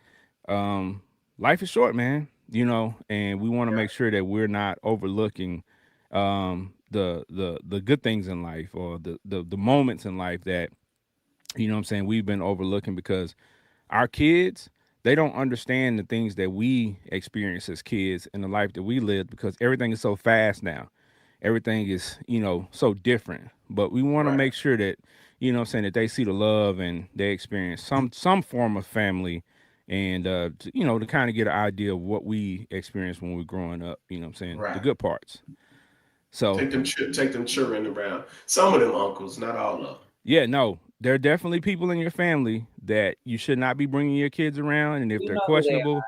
um, life is short, man. And we want to Yeah. make sure that we're not overlooking the good things in life or the moments in life that what I'm saying we've been overlooking because our kids, they don't understand the things that we experience as kids and the life that we lived because everything is so fast now. Everything is, so different. But we want to Right. make sure that, what I'm saying, that they see the love and they experience some form of family and to kind of get an idea of what we experienced when we were growing up. You know what I'm saying? The Right. good parts. So Take them children around. Some of them uncles, not all of them. yeah, no, there are definitely people in your family that you should not be bringing your kids around, and if You they're know who they questionable. are.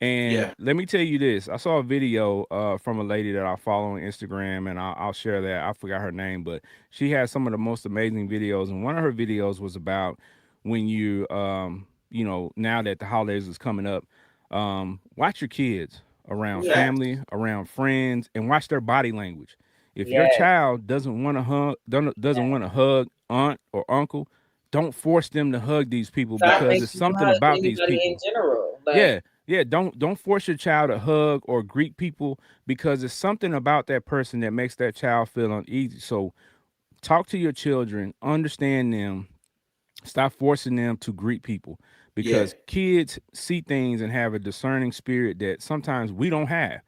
And Yeah. let me tell you this: I saw a video from a lady that I follow on Instagram, and I'll share that. I forgot her name, but she has some of the most amazing videos. And one of her videos was about when now that the holidays is coming up, watch your kids around Yeah. Fact. family, around friends, and watch their body language. If your Yes. child doesn't want to hug, doesn't want to hug aunt or uncle, don't force them to hug these people Stop because it's making them something hug about these anybody in people. general. Yeah, Like, yeah. Don't force your child to hug or greet people because it's something about that person that makes that child feel uneasy. So talk to your children, understand them, stop forcing them to greet people Yeah. because kids see things and have a discerning spirit that sometimes we don't have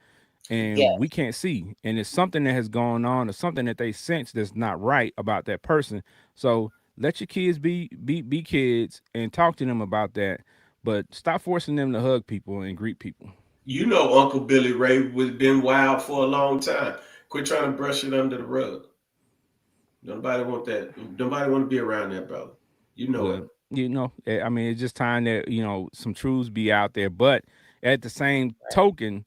and we yes. can't see. And it's something that has gone on or something that they sense that's not right about that person. So let your kids be kids and talk to them about that. But stop forcing them to hug people and greet people. You know Uncle Billy Ray was been wild for a long time. Quit trying to brush it under the rug. Nobody want that. Nobody want to be around that brother. You know it. Well, I mean, it's just time that some truths be out there. But at the same token,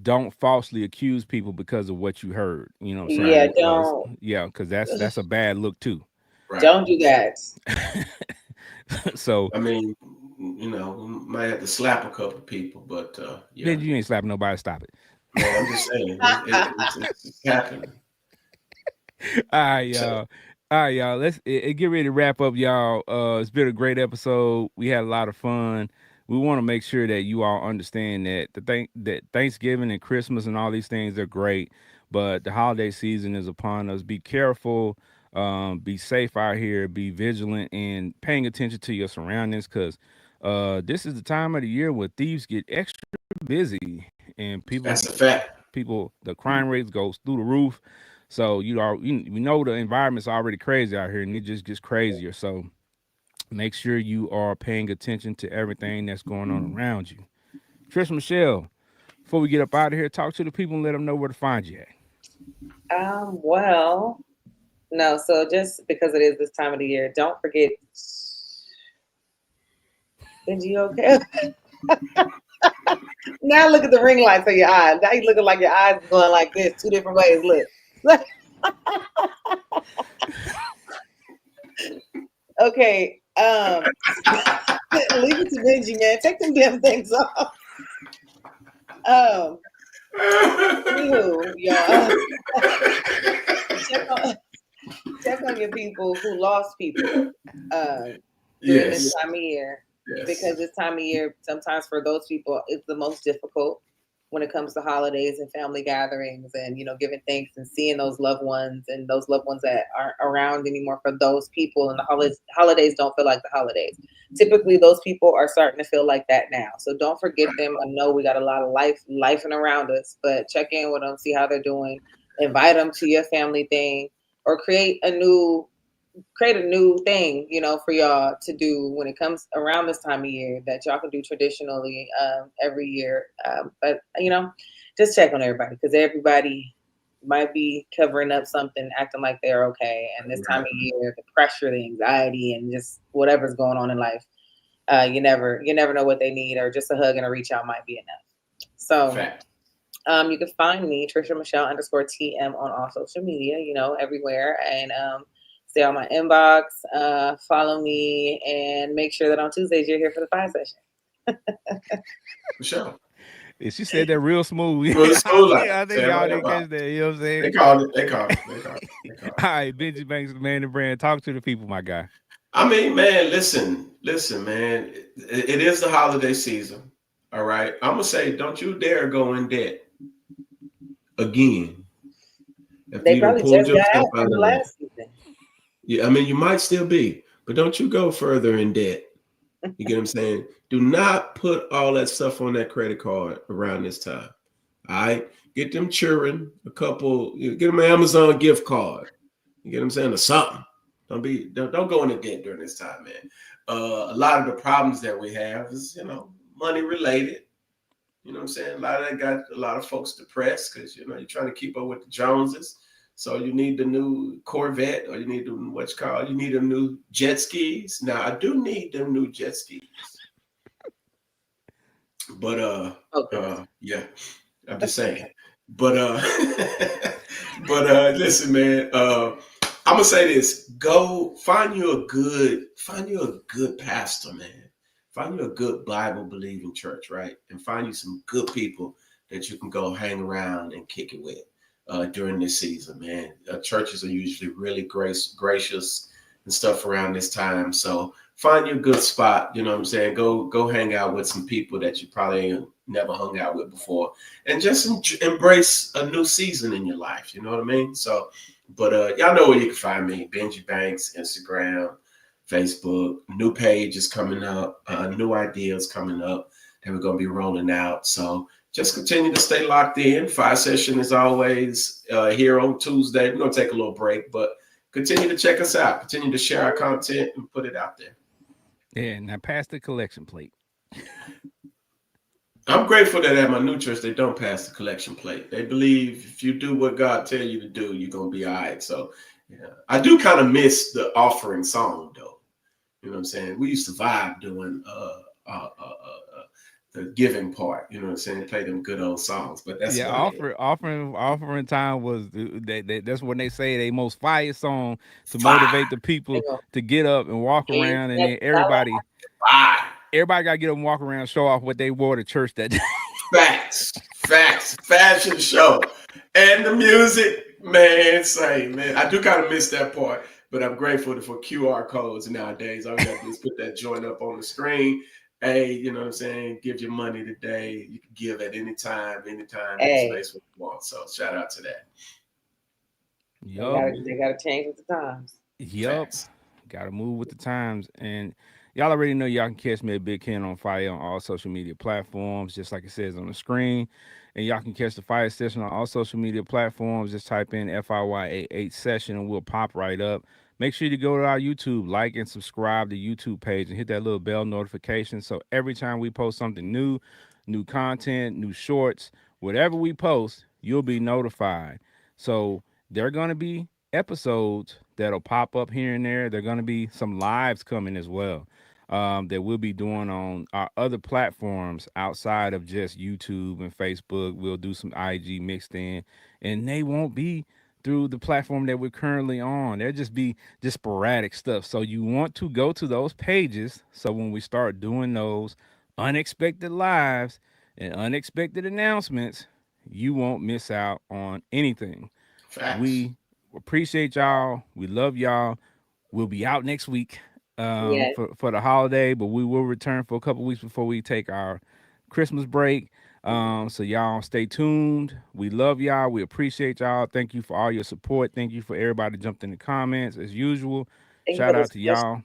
don't falsely accuse people because of what you heard. You know what I'm Yeah, saying? don't Yeah, because that's a bad look too. Right. don't do that. So I mean, we might have to slap a couple people, but yeah, Ben, you ain't slapping nobody. Stop it. man, I'm just saying it's happening. All right, So, y'all. All right, y'all. Let's get ready to wrap up, y'all. It's been a great episode. We had a lot of fun. We want to make sure that you all understand that that Thanksgiving and Christmas and all these things are great, but the holiday season is upon us. Be careful. Be safe out here. Be vigilant and paying attention to your surroundings because this is the time of the year where thieves get extra busy and that's a fact. the crime rates goes through the roof. So we know the environment's already crazy out here, and it just gets crazier. So make sure you are paying attention to everything that's going on around you. Trish Michelle, before we get up out of here, talk to the people and let them know where to find you at. Well, no, so just because it is this time of the year, don't forget. Benji, you okay? Now look at the ring lights on your eyes. Now you looking like your eyes going like this, two different ways. Look. Okay. Leave it to Benji, man. Take them damn things off. Anywho, y'all, check on your people who lost people during this Yes. time of year, Yes. because this time of year, sometimes for those people, it's the most difficult when it comes to holidays and family gatherings and giving thanks and seeing those loved ones and those loved ones that aren't around anymore for those people. And the holidays don't feel like the holidays. Typically those people are starting to feel like that now, so don't forget them. I know we got a lot of life and around us, but check in with them, see how they're doing, invite them to your family thing, or create a new thing, for y'all to do when it comes around this time of year that y'all can do traditionally every year. But just check on everybody because everybody might be covering up something, acting like they're okay. And this time Right. of year, the pressure, the anxiety, and just whatever's going on in life, you never know what they need, or just a hug and a reach out might be enough. So Fact. you can find me, Trisha Michelle _TM on all social media, everywhere. And stay on my inbox, follow me, and make sure that on Tuesdays you're here for the 5 session. For sure. And she said that real smooth. Well, it's cool. I think y'all didn't catch that. You know what I'm saying? They called it. They called it. They called it. They called All it. right, Benji Banks, the man and brand. Talk to the people, my guy. I mean, man, listen, man. It is the holiday season. All right. I'm gonna say, don't you dare go in debt again after They you done probably pulled just got yourself out out from of the that. last season. Yeah, I mean, you might still be, but don't you go further in debt. You get what I'm saying? Do not put all that stuff on that credit card around this time. All right. Get them children a couple, get them an Amazon gift card. You get what I'm saying? Or something. Don't go into debt during this time, man. A lot of the problems that we have is, money related. You know what I'm saying? A lot of that got a lot of folks depressed because, you know, you're trying to keep up with the Joneses. So you need the new Corvette, or you need the, what's called, you need a new jet skis. Now I do need them new jet skis. But yeah, I'm just saying. But listen, man, I'm gonna say this. Go find you a good pastor, man. Find you a good Bible believing church, right? And find you some good people that you can go hang around and kick it with during this season, man. Churches are usually really gracious and stuff around this time. So find you a good spot, you know what I'm saying? Go hang out with some people that you probably never hung out with before, and just embrace a new season in your life, you know what I mean? So, but y'all know where you can find me, Benji Banks, Instagram, Facebook. New page is coming up, new ideas coming up that we're going to be rolling out. So just continue to stay locked in. Fire Session is always here on Tuesday. We're going to take a little break, but continue to check us out. Continue to share our content and put it out there. Yeah, now pass the collection plate. I'm grateful that at my new church, they don't pass the collection plate. They believe if you do what God tell you to do, you're going to be all right. So yeah, I do kind of miss the offering song, though. You know what I'm saying? We used to vibe doing the giving part. You know what I'm saying? Play them good old songs. But that's offering time was that's when they say they most fire song to motivate the people to get up and walk around, and then everybody got to get up and walk around, show off what they wore to church that day. Facts, fashion show, and the music, man. I do kind of miss that part. But I'm grateful for QR codes nowadays. All you got to do is put that joint up on the screen. Hey, you know what I'm saying? Give your money today. You can give at any time, any space what you want. So shout out to that. Yup. They got to change with the times. Yup. Got to move with the times. And y'all already know y'all can catch me at Big Ken on Fire on all social media platforms, just like it says on the screen. And y'all can catch the Fire Session on all social media platforms. Just type in FIYA8 session and we'll pop right up. Make sure you go to our YouTube, like and subscribe to the YouTube page, and hit that little bell notification. So every time we post something new content, new shorts, whatever we post, you'll be notified. So there are going to be episodes that'll pop up here and there. There are going to be some lives coming as well. That we'll be doing on our other platforms outside of just YouTube and Facebook. We'll do some IG mixed in, and they won't be through the platform that we're currently on. There'll just be just sporadic stuff. So you want to go to those pages, so when we start doing those unexpected lives and unexpected announcements, you won't miss out on anything. Facts. We appreciate y'all. We love y'all. We'll be out next week for the holiday, but we will return for a couple weeks before we take our Christmas break. So y'all stay tuned. We love y'all. We appreciate y'all. Thank you for all your support. Thank you for everybody that jumped in the comments as usual. Shout out to y'all.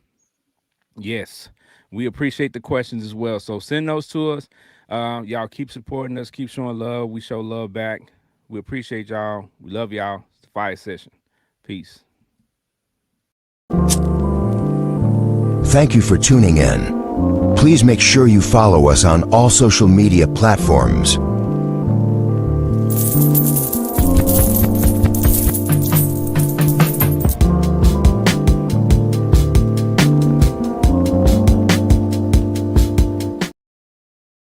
Yes, we appreciate the questions as well. So send those to us. Y'all keep supporting us. Keep showing love. We show love back. We appreciate y'all. We love y'all. It's the Fire Session. Peace. Thank you for tuning in. Please make sure you follow us on all social media platforms.